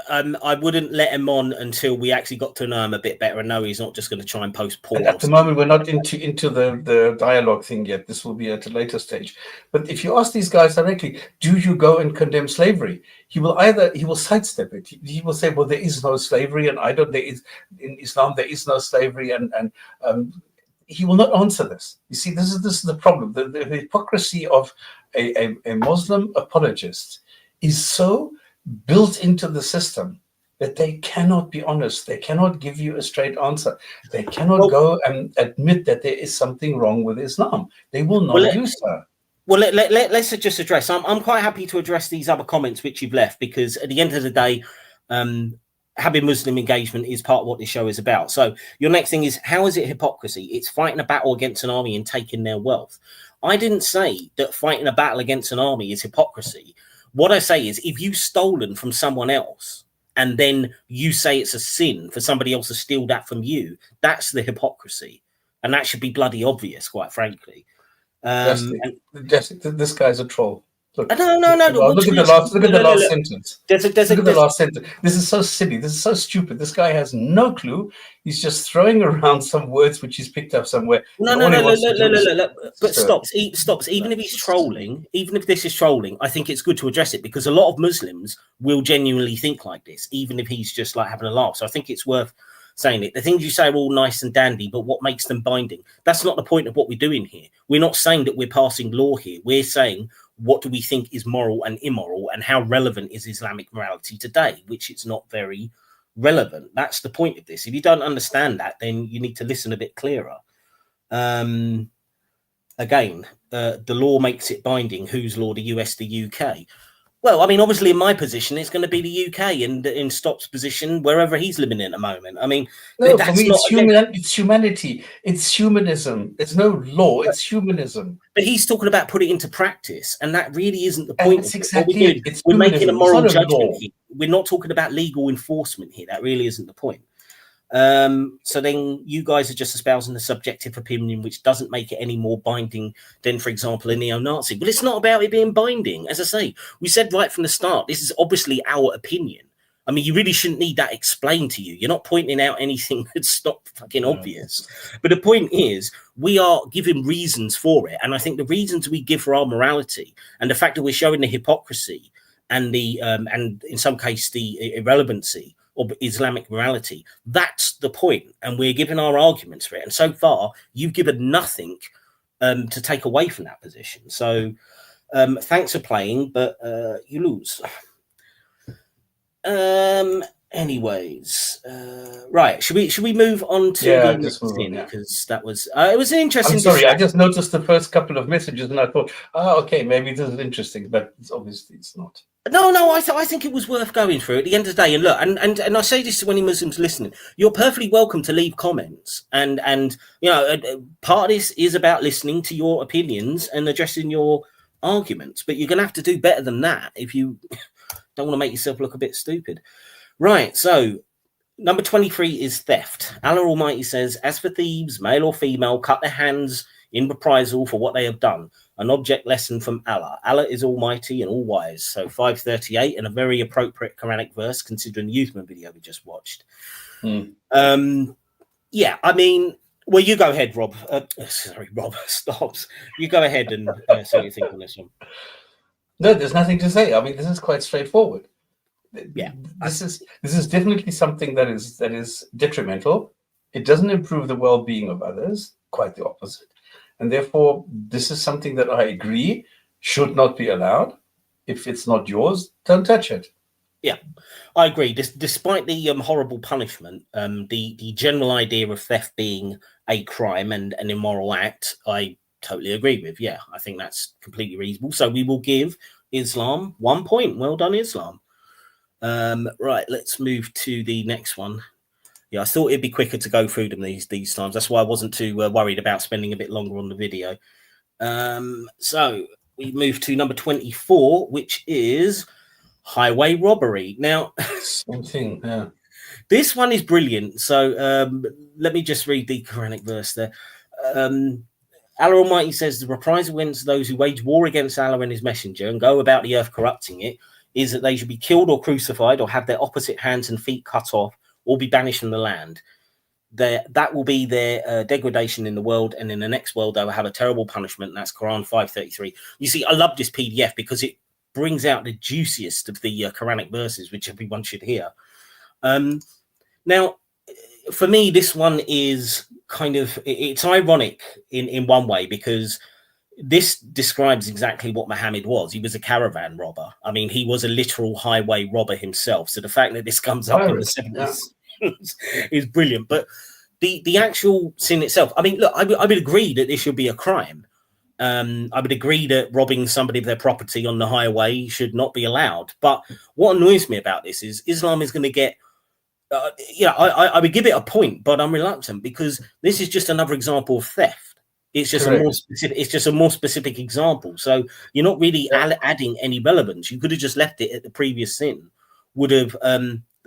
Speaker 1: I wouldn't let him on until we actually got to know him a bit better and know he's not just going to try and post porn.
Speaker 2: At the moment, we're not into the dialogue thing yet. This will be at a later stage. But if you ask these guys directly, do you go and condemn slavery? He will sidestep it. He will say, well, there is no slavery, and in Islam there is no slavery, and he will not answer this. You see, this is the problem. The hypocrisy of a Muslim apologist is so built into the system that they cannot be honest. They cannot give you a straight answer. They cannot go and admit that there is something wrong with Islam. They will not do so.
Speaker 1: Well, let's just address. I'm quite happy to address these other comments which you've left, because at the end of the day, having Muslim engagement is part of what this show is about. So your next thing is, how is it hypocrisy? It's fighting a battle against an army and taking their wealth. I didn't say that fighting a battle against an army is hypocrisy. What I say is, if you've stolen from someone else and then you say it's a sin for somebody else to steal that from you, that's the hypocrisy. And that should be bloody obvious, quite frankly.
Speaker 2: This guy's a troll. Look,
Speaker 1: no.
Speaker 2: Look at the last sentence. Look at the last sentence. This is so silly. This is so stupid. This guy has no clue. He's just throwing around some words which he's picked up somewhere.
Speaker 1: No. But stops. Even if he's trolling, even if this is trolling, I think it's good to address it, because a lot of Muslims will genuinely think like this, even if he's just like having a laugh. So I think it's worth saying it. The things you say are all nice and dandy, but what makes them binding? That's not the point of what we're doing here. We're not saying that we're passing law here. We're saying, what do we think is moral and immoral, and how relevant is Islamic morality today, which it's not very relevant. That's the point of this. If you don't understand that, then you need to listen a bit clearer. Again, the law makes it binding. Whose law? The US, the UK? Well, I mean, obviously in my position, it's going to be the UK, and in Stop's position, wherever he's living at the moment. I mean,
Speaker 2: no, for me, it's humanity. It's humanism. It's no law. It's humanism.
Speaker 1: But he's talking about put it into practice, and that really isn't the point.
Speaker 2: That's exactly it.
Speaker 1: We're making a moral judgment here. We're not talking about legal enforcement here. That really isn't the point. So then you guys are just espousing the subjective opinion, which doesn't make it any more binding than, for example, a neo-Nazi. But it's not about it being binding. As I say, we said right from the start, this is obviously our opinion. I mean, you really shouldn't need that explained to you. You're not pointing out anything that's not fucking obvious. But the point is, we are giving reasons for it. And I think the reasons we give for our morality, and the fact that we're showing the hypocrisy and the and in some case the irrelevancy of Islamic morality, that's the point. And we're giving our arguments for it. And so far, you've given nothing to take away from that position. So thanks for playing, but you lose. Anyways, right. Should we move on to the next thing? Because that was it was an interesting.
Speaker 2: I'm sorry, I just noticed the first couple of messages and I thought, okay, maybe this is interesting, but obviously it's not.
Speaker 1: No, I think it was worth going through at the end of the day. And look, and I say this to any Muslims listening, you're perfectly welcome to leave comments. And you know, part of this is about listening to your opinions and addressing your arguments. But you're going to have to do better than that if you don't want to make yourself look a bit stupid. Right, so number 23 is theft. Allah Almighty says, as for thieves, male or female, cut their hands in reprisal for what they have done. An object lesson from Allah. Allah is almighty and all wise. So 538, and a very appropriate Quranic verse considering the Uthman video we just watched. Yeah, I mean, well, you go ahead, Rob. Sorry, Rob, stops. You go ahead and say what you think on this one.
Speaker 2: No, there's nothing to say. I mean, this is quite straightforward.
Speaker 1: Yeah,
Speaker 2: this is definitely something that is detrimental. It doesn't improve the well-being of others. Quite the opposite. And therefore, this is something that I agree should not be allowed. If it's not yours, don't touch it.
Speaker 1: Yeah, I agree. Despite the horrible punishment, the general idea of theft being a crime and an immoral act, I totally agree with. Yeah, I think that's completely reasonable. So we will give Islam 1 point. Well done, Islam. Right, let's move to the next one. Yeah, I thought it'd be quicker to go through them these times. That's why I wasn't too worried about spending a bit longer on the video. So we move to number 24, which is highway robbery. Now,
Speaker 2: same thing. Yeah,
Speaker 1: this one is brilliant. So let me just read the Quranic verse there. Allah Almighty says the reprisal against those who wage war against Allah and his messenger and go about the earth corrupting it is that they should be killed or crucified or have their opposite hands and feet cut off or be banished from the land. That will be their degradation in the world, and in the next world they will have a terrible punishment. And that's Quran 5:33. You see, I love this PDF because it brings out the juiciest of the Quranic verses, which everyone should hear. Now, for me, this one is kind of, it's ironic in one way, because this describes exactly what Muhammad was. He was a caravan robber. I mean, he was a literal highway robber himself. So the fact that this comes up in the 70s is brilliant. But the actual sin itself, I mean, look, I would agree that this should be a crime. I would agree that robbing somebody of their property on the highway should not be allowed. But what annoys me about this is Islam is going to get, I would give it a point, but I'm reluctant, because this is just another example of theft. It's just
Speaker 2: Correct.
Speaker 1: a more specific. It's just a more specific example. So you're not really adding any relevance. You could have just left it at the previous sin. Would have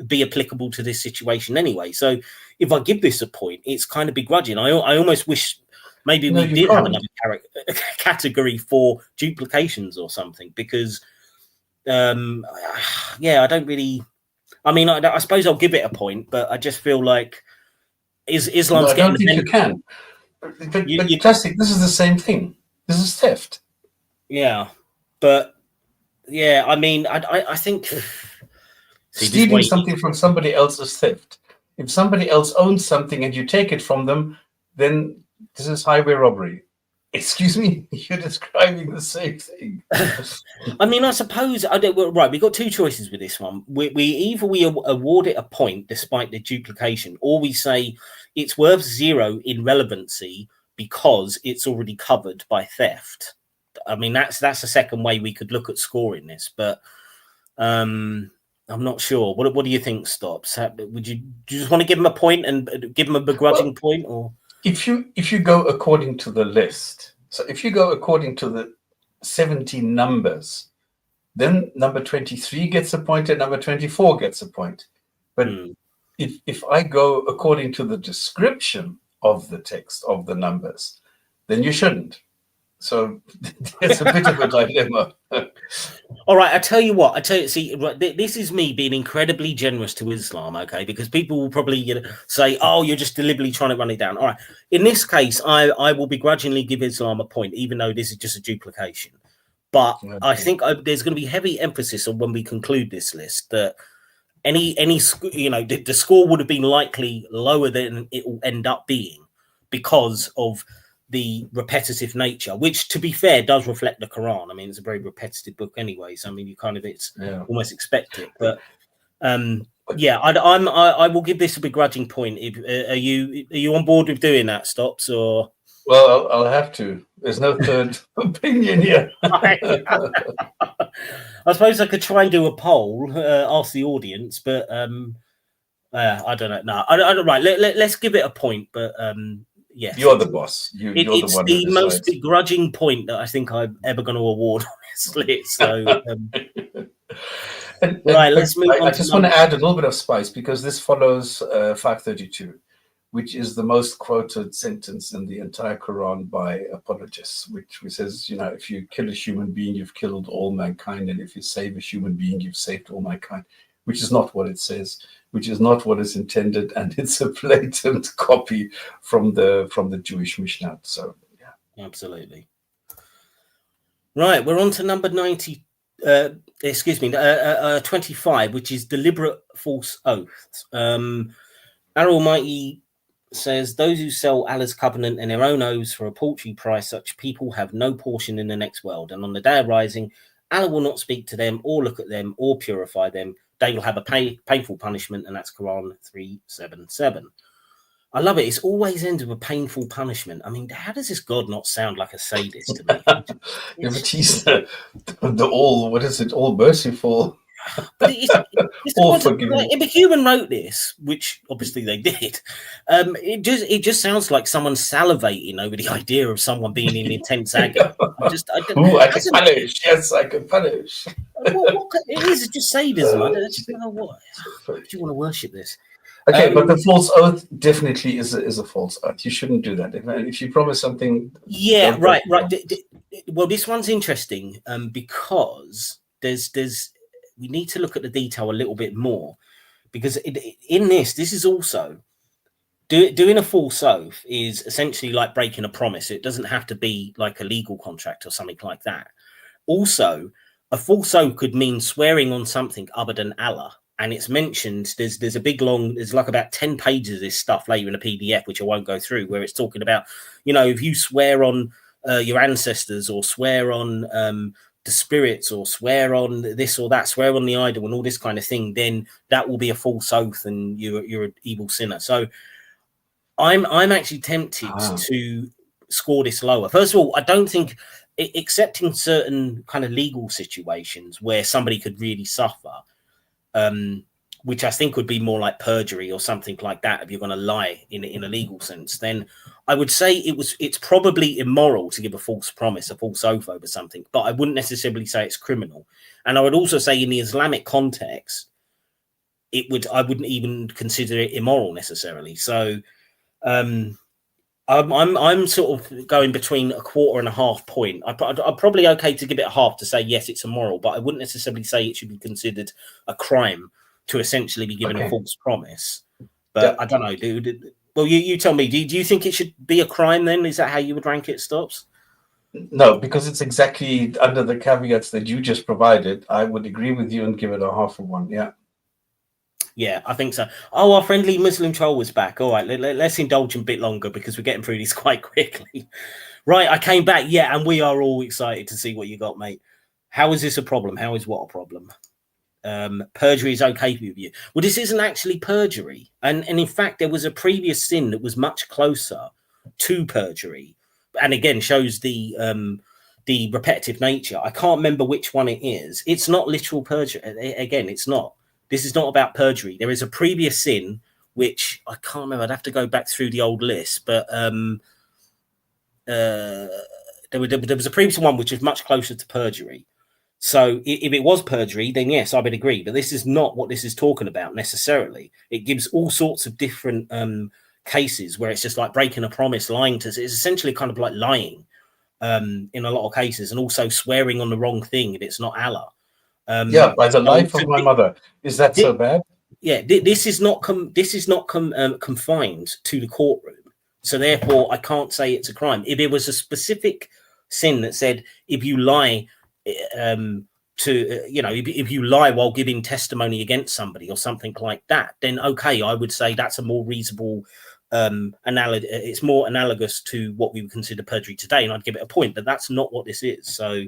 Speaker 1: be applicable to this situation anyway. So if I give this a point, it's kind of begrudging. I almost wish maybe we did have another category for duplications or something, because I don't really. I mean, I suppose I'll give it a point, but I just feel like Islam's
Speaker 2: I don't think you can. But classic, this is the same thing. This is theft.
Speaker 1: Yeah, but yeah, I mean, I think
Speaker 2: stealing something from somebody else is theft. If somebody else owns something and you take it from them, then this is highway robbery. Excuse me, you're describing the same thing.
Speaker 1: I mean, I suppose right. We got two choices with this one. We award it a point despite the duplication, or we say it's worth 0 in relevancy because it's already covered by theft. I mean, that's a second way we could look at scoring this, but I'm not sure. What do you think, Stops? Do you just want to give him a point and give him a begrudging point, or?
Speaker 2: If you go according to the list, so if you go according to the 17 numbers, then number 23 gets a point and number 24 gets a point. But if I go according to the description of the text of the numbers, then you shouldn't. So it's a bit of a dilemma.
Speaker 1: All right, I tell you what. See, this is me being incredibly generous to Islam, okay? Because people will probably say, "Oh, you're just deliberately trying to run it down." All right. In this case, I will begrudgingly give Islam a point, even though this is just a duplication. But okay. I think there's going to be heavy emphasis on when we conclude this list that the score would have been likely lower than it will end up being because of the repetitive nature, which, to be fair, does reflect the Quran. I mean, it's a very repetitive book anyway, so I mean, you kind of almost expect it. But I will give this a begrudging point. Are you on board with doing that, Stops? Or
Speaker 2: well, I'll have to. There's no third opinion here.
Speaker 1: I suppose I could try and do a poll, ask the audience, but I don't know. No, I don't. Right, let's give it a point, but. Yes,
Speaker 2: you're the boss.
Speaker 1: It's the most begrudging point that I think I'm ever going to award on this list. So, let's move on.
Speaker 2: I just want to add a little bit of spice because this follows 532, which is the most quoted sentence in the entire Quran by apologists, which says, if you kill a human being, you've killed all mankind, and if you save a human being, you've saved all mankind. Which is not what it says, which is not what is intended, and it's a blatant copy from the Jewish Mishnah. So, yeah,
Speaker 1: absolutely. Right, we're on to number 25, which is deliberate false oaths. Allah Almighty says, "Those who sell Allah's covenant and their own oaths for a paltry price, such people have no portion in the next world. And on the day of rising, Allah will not speak to them or look at them or purify them. They will have a painful punishment," and that's Quran 3:7-7. I love it. It's always ends with a painful punishment. I mean, how does this God not sound like a sadist to me?
Speaker 2: But he's the all merciful.
Speaker 1: But it's
Speaker 2: all forgiving.
Speaker 1: If a human wrote this, which obviously they did, it just sounds like someone salivating over the idea of someone being in intense agony. I
Speaker 2: can punish. Yes, I can punish.
Speaker 1: It is just sadism. I just don't know what. Do you want to worship this?
Speaker 2: Okay, but the false oath definitely is a false oath. You shouldn't do that. If you promise something,
Speaker 1: Yeah,
Speaker 2: don't break
Speaker 1: right.
Speaker 2: the promise.
Speaker 1: Well, this one's interesting because there's we need to look at the detail a little bit more, because in this is also doing a false oath is essentially like breaking a promise. It doesn't have to be like a legal contract or something like that. Also, a false oath could mean swearing on something other than Allah. And it's mentioned, there's a big long, there's like about 10 pages of this stuff later in a PDF, which I won't go through, where it's talking about, you know, if you swear on your ancestors, or swear on the spirits, or swear on this or that, swear on the idol and all this kind of thing, then that will be a false oath and you're an evil sinner. So I'm actually tempted to score this lower. First of all, I don't think, except in certain kind of legal situations where somebody could really suffer, which I think would be more like perjury or something like that. If you're going to lie in a legal sense, then I would say it's probably immoral to give a false promise, a false oath over something, but I wouldn't necessarily say it's criminal. And I would also say in the Islamic context, I wouldn't even consider it immoral necessarily. So I'm sort of going between a quarter and a half point. I'm probably okay to give it a half to say yes, it's immoral, but I wouldn't necessarily say it should be considered a crime to essentially be given a false promise. But I don't know, dude. Well, you tell me. Do you think it should be a crime then? Is that how you would rank it, Stops?
Speaker 2: No, because it's exactly under the caveats that you just provided. I would agree with you and give it a half of one. Yeah.
Speaker 1: Yeah, I think so. Oh, our friendly Muslim troll was back. All right, let's indulge him a bit longer because we're getting through these quite quickly. Right, I came back. Yeah, and we are all excited to see what you got, mate. How is this a problem? How is what a problem? Perjury is okay with you. Well, this isn't actually perjury. And in fact, there was a previous sin that was much closer to perjury. And again, shows the repetitive nature. I can't remember which one it is. It's not literal perjury. Again, it's not. This is not about perjury. There is a previous sin, which I can't remember. I'd have to go back through the old list, but there was a previous one which was much closer to perjury. So if it was perjury, then yes, I would agree. But this is not what this is talking about necessarily. It gives all sorts of different cases where it's just like breaking a promise, lying to. It's essentially kind of like lying in a lot of cases, and also swearing on the wrong thing if it's not Allah.
Speaker 2: Yeah, by the life of my mother. Is that so bad?
Speaker 1: Yeah, this is not confined to the courtroom. So therefore, I can't say it's a crime. If it was a specific sin that said if you lie if you lie while giving testimony against somebody or something like that, then okay, I would say that's a more reasonable it's more analogous to what we would consider perjury today, and I'd give it a point. But that's not what this is. So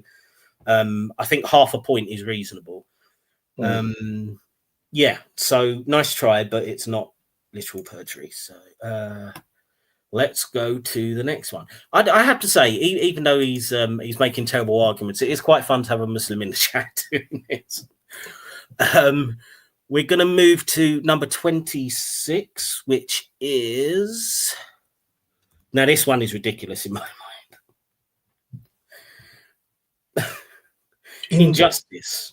Speaker 1: I think half a point is reasonable. Yeah, so nice try, but it's not literal perjury. So let's go to the next one. I have to say, even though he's making terrible arguments, it is quite fun to have a Muslim in the chat doing this. We're going to move to number 26, which is... Now, this one is ridiculous in my mind. Injustice.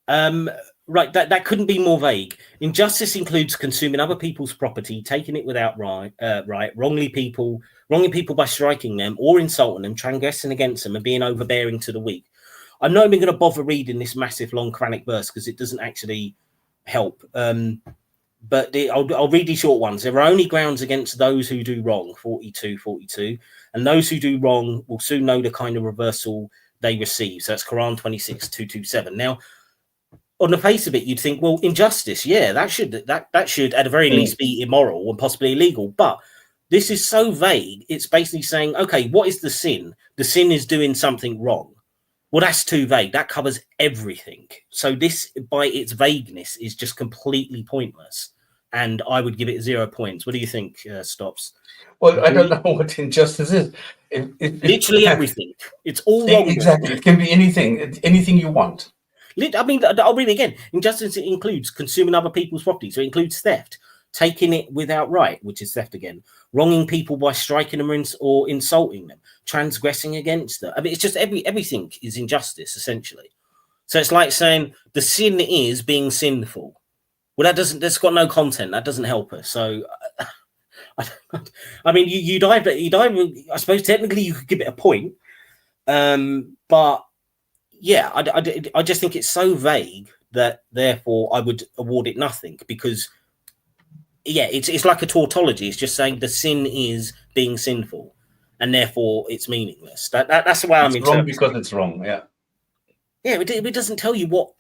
Speaker 1: Right, that couldn't be more vague. Injustice includes consuming other people's property, taking it without right, wronging people by striking them or insulting them, transgressing against them, and being overbearing to the weak. I'm not even going to bother reading this massive long Quranic verse because it doesn't actually help. But I'll read these short ones. There are only grounds against those who do wrong, 42, and those who do wrong will soon know the kind of reversal they receive. So that's Quran 26:227. Now, on the face of it, you'd think, well, injustice, yeah, that should at the very least be immoral and possibly illegal. But this is so vague. It's basically saying, okay, what is the sin? The sin is doing something wrong. Well, that's too vague. That covers everything. So this, by its vagueness, is just completely pointless. And I would give it 0 points. What do you think, Stops?
Speaker 2: Well, I don't know what injustice is.
Speaker 1: Literally everything. It's all wrong.
Speaker 2: Exactly. It can be anything you want.
Speaker 1: I mean, I'll read it again. Injustice includes consuming other people's property. So it includes theft, taking it without right, which is theft again, wronging people by striking them or insulting them, transgressing against them. I mean, it's just everything is injustice, essentially. So it's like saying the sin is being sinful. Well, that's got no content. That doesn't help us. So, I mean, you'd either, I suppose technically you could give it a point, but yeah, I just think it's so vague that therefore I would award it nothing, because yeah, it's like a tautology. It's just saying the sin is being sinful, and therefore it's meaningless. That's the way I'm
Speaker 2: It's wrong
Speaker 1: interpreting.
Speaker 2: because it's wrong. Yeah.
Speaker 1: Yeah, it doesn't tell you what.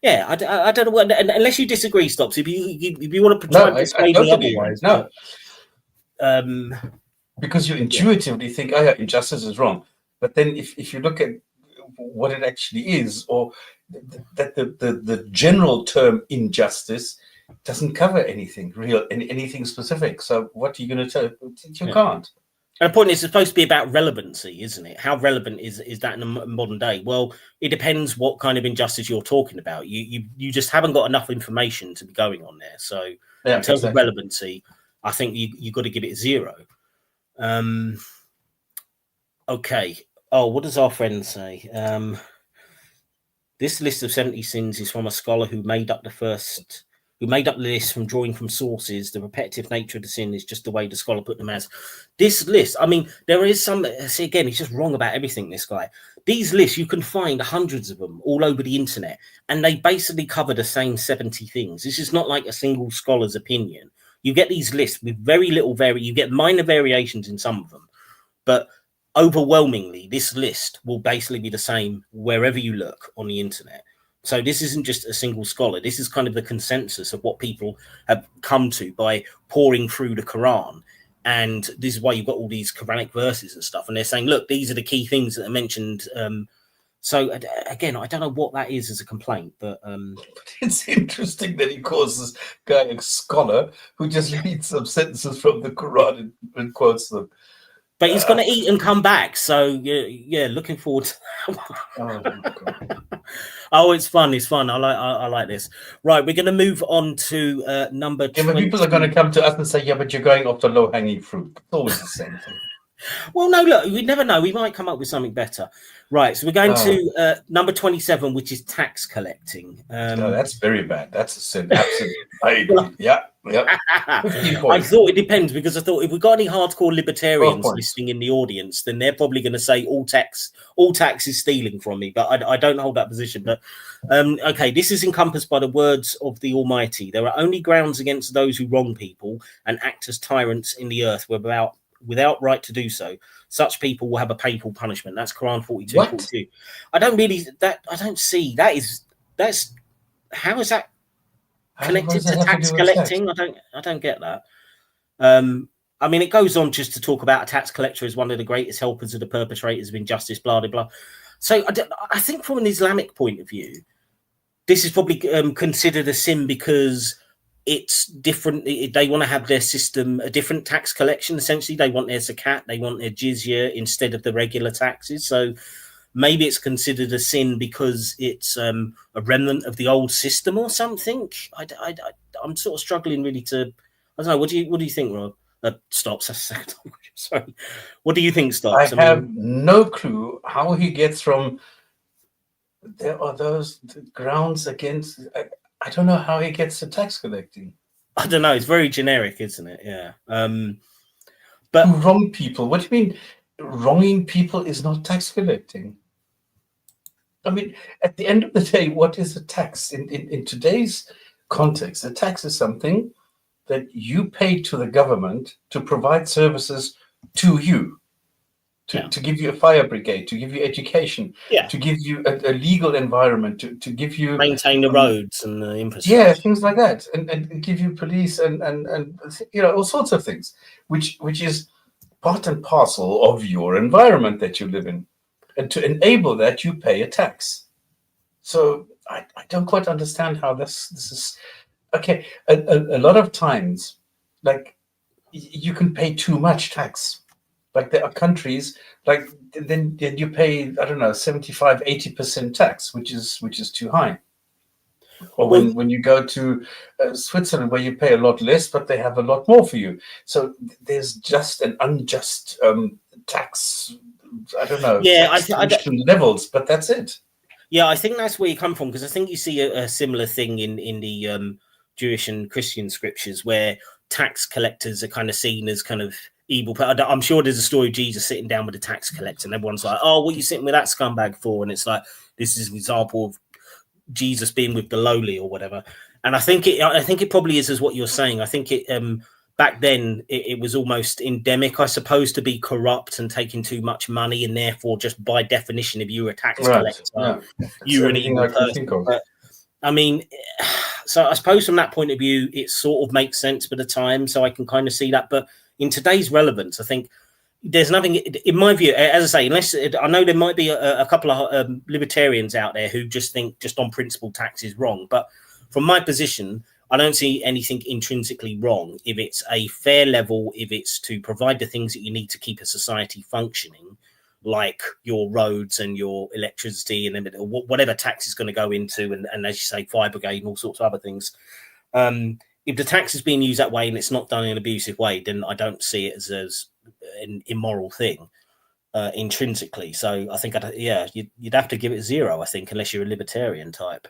Speaker 1: Yeah, I don't know what, unless you disagree, Stops. If you want to try and persuade me otherwise,
Speaker 2: no.
Speaker 1: But,
Speaker 2: because you intuitively think, oh yeah, injustice is wrong. But then if you look at what it actually is, or that the general term injustice doesn't cover anything real, anything specific. So what are you going to tell? You can't.
Speaker 1: And the point is, it's supposed to be about relevancy, isn't it? How relevant is that in the modern day? Well, it depends what kind of injustice you're talking about. You just haven't got enough information to be going on there. So in terms of relevancy, I think you got to give it 0. Okay. Oh, what does our friend say? This list of 70 sins is from a scholar who made up the list from drawing from sources. The repetitive nature of the sin is just the way the scholar put them as. This list, I mean, there is some, see again, he's just wrong about everything, this guy. These lists, you can find hundreds of them all over the internet, and they basically cover the same 70 things. This is not like a single scholar's opinion. You get these lists with very little you get minor variations in some of them, but overwhelmingly, this list will basically be the same wherever you look on the internet. So this isn't just a single scholar. This is kind of the consensus of what people have come to by poring through the Quran. And this is why you've got all these Quranic verses and stuff. And they're saying, look, these are the key things that are mentioned. So again, I don't know what that is as a complaint, but
Speaker 2: it's interesting that he calls this guy a scholar who just reads some sentences from the Quran and quotes them.
Speaker 1: But he's going to eat and come back. So, yeah, looking forward to that.
Speaker 2: Oh, my God.
Speaker 1: Oh, it's fun. It's fun. I like this. Right, we're going to move on to number 20.
Speaker 2: Yeah, but people are going to come to us and say, yeah, but you're going off the low-hanging fruit. It's always the same thing.
Speaker 1: Well, no, look, we never know. We might come up with something better. Right, so we're going to number 27, which is tax collecting.
Speaker 2: No, that's very bad. That's a sin. Absolutely. Yeah.
Speaker 1: I thought it depends, because I thought if we've got any hardcore libertarians listening in the audience, then they're probably going to say all tax is stealing from me. But I don't hold that position. But okay, this is encompassed by the words of the Almighty. There are only grounds against those who wrong people and act as tyrants in the earth without right to do so. Such people will have a painful punishment. That's Quran 42. I don't see that's how is that connected to tax collecting? I don't get that. I mean, it goes on just to talk about a tax collector as one of the greatest helpers of the perpetrators of injustice, blah blah blah. So I think from an Islamic point of view, this is probably considered a sin because it's different. They want to have their system a different tax collection. Essentially, they want their zakat, they want their jizya instead of the regular taxes. So maybe it's considered a sin because it's a remnant of the old system or something. I'm sort of struggling really to. I don't know. What do you think, Rob? Stops. Sorry. What do you think, Stops?
Speaker 2: I have no clue how he gets from. There are those grounds against. I don't know how he gets to tax collecting.
Speaker 1: I don't know. It's very generic, isn't it? Yeah. But
Speaker 2: to wrong people. What do you mean? Wronging people is not tax collecting. I mean, at the end of the day, what is a tax? In today's context, a tax is something that you pay to the government to provide services to you, to give you a fire brigade, to give you education, to give you a legal environment, to give you
Speaker 1: maintain the roads and the infrastructure.
Speaker 2: Yeah, things like that, and give you police and all sorts of things, which is part and parcel of your environment that you live in. And to enable that, you pay a tax. So I don't quite understand how this is. Okay, a lot of times, like, you can pay too much tax. Like, there are countries, like, then you pay, I don't know, 75, 80% tax, which is too high. Or when you go to Switzerland, where you pay a lot less, but they have a lot more for you. So there's just an unjust tax. I don't know.
Speaker 1: Yeah,
Speaker 2: levels, but that's it.
Speaker 1: Yeah, I think that's where you come from, because I think you see a similar thing in the Jewish and Christian scriptures, where tax collectors are kind of seen as kind of evil. I'm sure there's a story of Jesus sitting down with a tax collector, and everyone's like, "Oh, what are you sitting with that scumbag for?" And it's like, this is an example of Jesus being with the lowly or whatever. And I think it probably is as what you're saying. I think it back then it was almost endemic, I suppose, to be corrupt and taking too much money, and therefore, just by definition, if you were a tax
Speaker 2: Right.
Speaker 1: collector,
Speaker 2: Yeah.
Speaker 1: you were an
Speaker 2: Everything
Speaker 1: evil
Speaker 2: I can
Speaker 1: person.
Speaker 2: think of.
Speaker 1: But I mean, so I suppose from that point of view, it sort of makes sense for the time. So I can kind of see that. But in today's relevance, I think there's nothing, in my view, as I say, unless I know there might be a couple of libertarians out there who just think just on principle tax is wrong. But from my position, I don't see anything intrinsically wrong if it's a fair level, if it's to provide the things that you need to keep a society functioning, like your roads and your electricity and then whatever tax is going to go into, and as you say, fire brigade and all sorts of other things. If the tax is being used that way and it's not done in an abusive way, then I don't see it as an immoral thing intrinsically. So I think, you'd have to give it 0, I think, unless you're a libertarian type.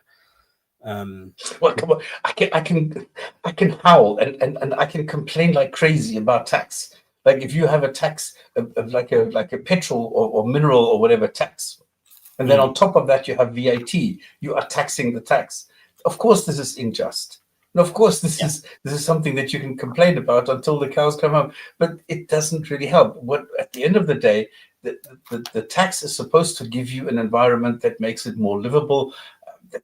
Speaker 2: Well, come on, I can howl and I can complain like crazy about tax. Like if you have a tax of like a petrol or mineral or whatever tax, and then on top of that you have VAT, you are taxing the tax. Of course, this is unjust. And of course, this is something that you can complain about until the cows come home, but it doesn't really help. What at the end of the day, the tax is supposed to give you an environment that makes it more livable,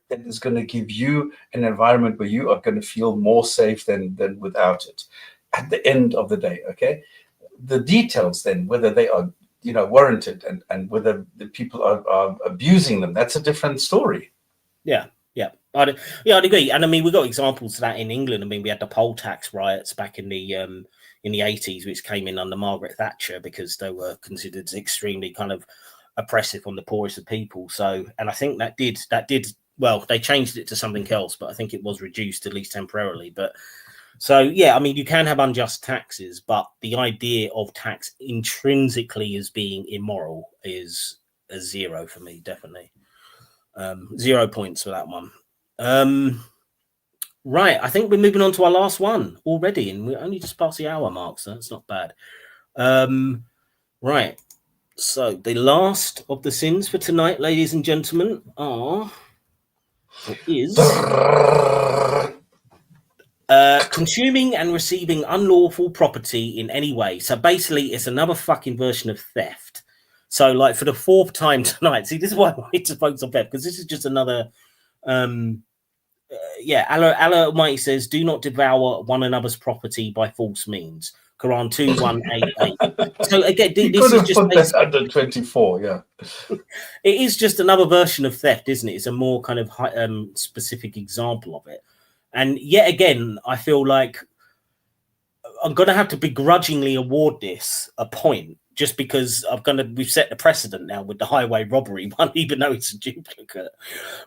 Speaker 2: that is going to give you an environment where you are going to feel more safe than without it. At the end of the day, okay, the details then, whether they are warranted and whether the people are abusing them, that's a different story.
Speaker 1: I'd agree. And I mean, we got examples of that in England. I mean, we had the poll tax riots back in the 80s, which came in under Margaret Thatcher because they were considered extremely kind of oppressive on the poorest of people. So, and I think that did well, they changed it to something else, but I think it was reduced at least temporarily. But so, yeah, I mean, you can have unjust taxes, but the idea of tax intrinsically as being immoral is a 0 for me, definitely. 0 points for that one. Right, I think we're moving on to our last one already, and we're only just past the hour mark, so that's not bad. Right, so the last of the sins for tonight, ladies and gentlemen, is consuming and receiving unlawful property in any way. So basically, it's another fucking version of theft. So, like, for the 4th time tonight, see, this is why I wanted to focus on theft, because this is just another. Allah Almighty says, "Do not devour one another's property by false means." Quran 2:188. So again, this is just
Speaker 2: put that under 24. Yeah,
Speaker 1: it is just another version of theft, isn't it? It's a more kind of specific example of it. And yet again, I feel like I'm going to have to begrudgingly award this a point, just because we've set the precedent now with the highway robbery one, even though it's a duplicate.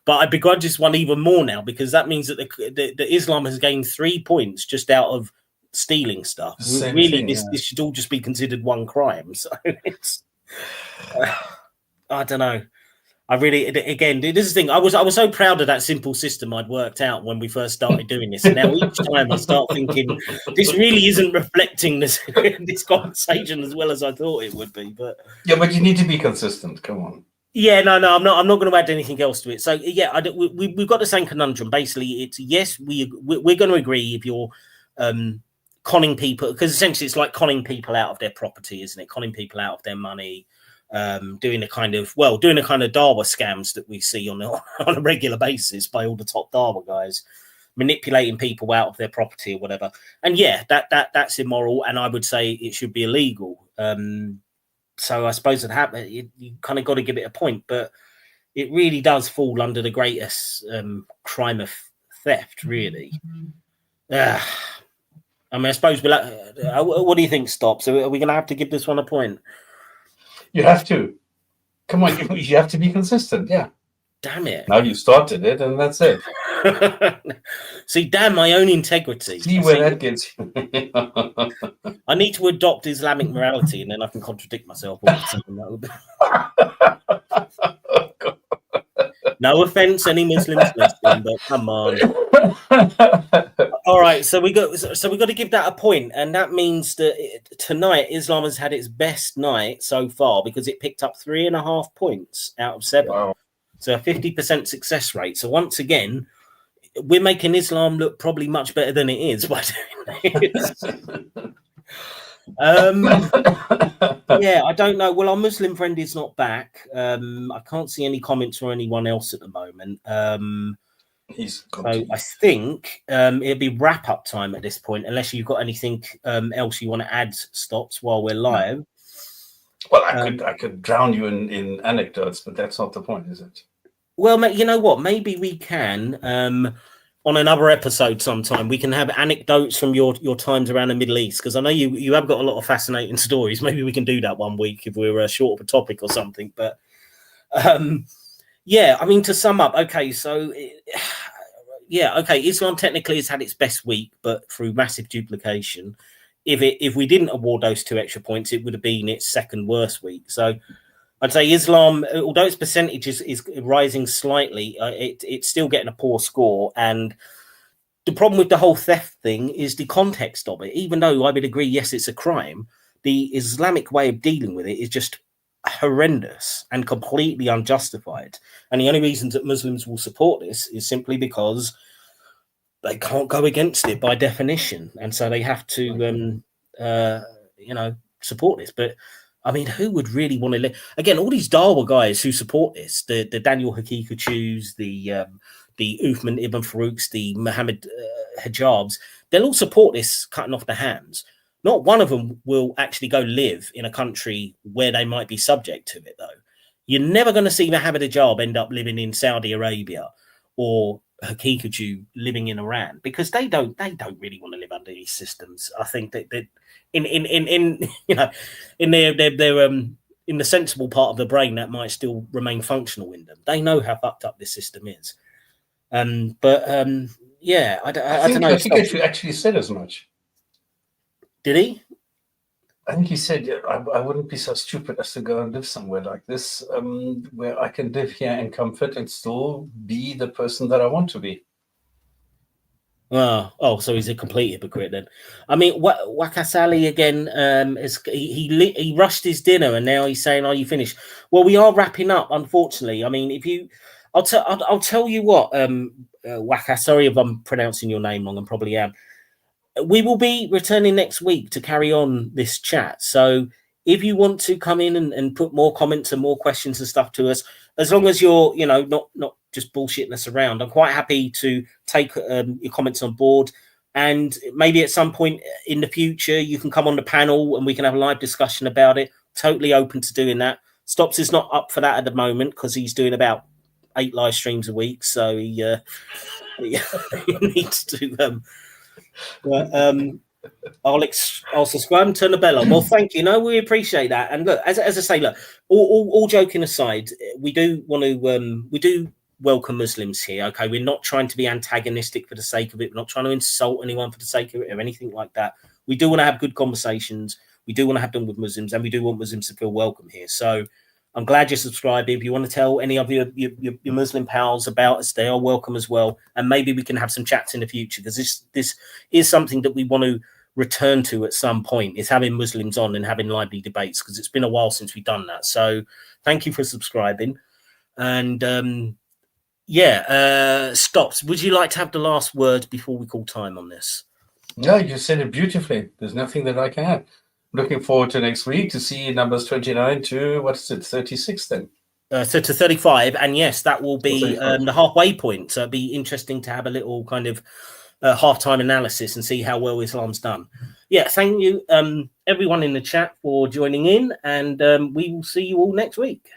Speaker 1: But I begrudge this one even more now, because that means that the Islam has gained 3 points just out of stealing stuff. This should all just be considered one crime. So it's I don't know. I really, again, this is the thing. I was so proud of that simple system I'd worked out when we first started doing this. And now each time I start thinking, this really isn't reflecting this conversation as well as I thought it would be. But
Speaker 2: but you need to be consistent. Come on.
Speaker 1: Yeah, no, I'm not going to add anything else to it. So yeah, we've got the same conundrum. Basically, it's yes, we're going to agree if you're conning people, because essentially it's like conning people out of their property, isn't it? Conning people out of their money. Doing the kind of Dawa scams that we see on a regular basis by all the top Dawa guys, manipulating people out of their property or whatever. And yeah, that's immoral, and I would say it should be illegal. So I suppose you kind of got to give it a point, but it really does fall under the greatest crime of theft, really. I mean, I suppose what do you think, Stop? So are we going to have to give this one a point?
Speaker 2: You have to. Come on, you have to be consistent. Yeah.
Speaker 1: Damn it.
Speaker 2: Now you started it, and that's it.
Speaker 1: See, damn my own integrity.
Speaker 2: See where that gets you.
Speaker 1: I need to adopt Islamic morality, and then I can contradict myself all the time. No offense, any Muslims listening, but come on. All right, so we got to give that a point, and that means that tonight Islam has had its best night so far because it picked up 3.5 points out of 7.
Speaker 2: Wow.
Speaker 1: So a 50% success rate. So once again, we're making Islam look probably much better than it is by doing this. Yeah, I don't know. Well, our Muslim friend is not back. I can't see any comments from anyone else at the moment. So I think it'll be wrap-up time at this point, unless you've got anything else you want to add, Stops, while we're live.
Speaker 2: Well, I could drown you in anecdotes, but that's not the point, is it?
Speaker 1: Well, you know what? Maybe we can on another episode sometime. We can have anecdotes from your times around the Middle East, because I know you have got a lot of fascinating stories. Maybe we can do that one week if we're short of a topic or something. But yeah, I mean, to sum up, okay, so yeah, okay, Islam technically has had its best week, but through massive duplication. If we didn't award those 2 extra points, it would have been its second worst week. So I'd say Islam, although its percentage is rising slightly, it's still getting a poor score. And the problem with the whole theft thing is the context of it. Even though I would agree, yes, it's a crime, the Islamic way of dealing with it is just horrendous and completely unjustified. And the only reasons that Muslims will support this is simply because they can't go against it by definition, and so they have to support this. But I mean, who would really want to live again? All these Dawa guys who support this, the Daniel Hakikachus, the Uthman Ibn Farouks, the Muhammad Hijabs, they'll all support this cutting off the hands. Not one of them will actually go live in a country where they might be subject to it, though. You're never going to see Muhammad Hijab end up living in Saudi Arabia or Hakikatu living in Iran, because they don't really want to live under these systems. I think that in the sensible part of the brain that might still remain functional in them. They know how fucked up this system is. Yeah, I don't know.
Speaker 2: I think he actually said as much.
Speaker 1: Did he?
Speaker 2: I think he said, I wouldn't be so stupid as to go and live somewhere like this, where I can live here in comfort and still be the person that I want to be.
Speaker 1: So he's a complete hypocrite then. I mean, Wakasali again, he rushed his dinner and now he's saying, "Are you finished?" Well, we are wrapping up, unfortunately. I mean, I'll tell you what, Waka, sorry if I'm pronouncing your name wrong, and probably am. We will be returning next week to carry on this chat. So if you want to come in and put more comments and more questions and stuff to us, as long as you're, not just bullshitting us around, I'm quite happy to take your comments on board. And maybe at some point in the future, you can come on the panel and we can have a live discussion about it. Totally open to doing that. Stops is not up for that at the moment because he's doing about 8 live streams a week. So he needs to... I'll subscribe and turn the bell on. Well, thank you. No, we appreciate that. And look, as I say, look, all joking aside, we do want to we do welcome Muslims here. Okay, we're not trying to be antagonistic for the sake of it. We're not trying to insult anyone for the sake of it or anything like that. We do want to have good conversations. We do want to have them with Muslims, and we do want Muslims to feel welcome here. So I'm glad you're subscribing. If you want to tell any of your Muslim pals about us, they are welcome as well. And maybe we can have some chats in the future, because this is something that we want to return to at some point, is having Muslims on and having lively debates, because it's been a while since we've done that. So thank you for subscribing. And Stops, would you like to have the last word before we call time on this?
Speaker 2: No, you said it beautifully. There's nothing that I can add. Looking forward to next week to see numbers 29 to, 36 then?
Speaker 1: So to 35, and yes, that will be the halfway point. So it'd be interesting to have a little kind of halftime analysis and see how well Islam's done. Yeah, thank you everyone in the chat for joining in, and we will see you all next week.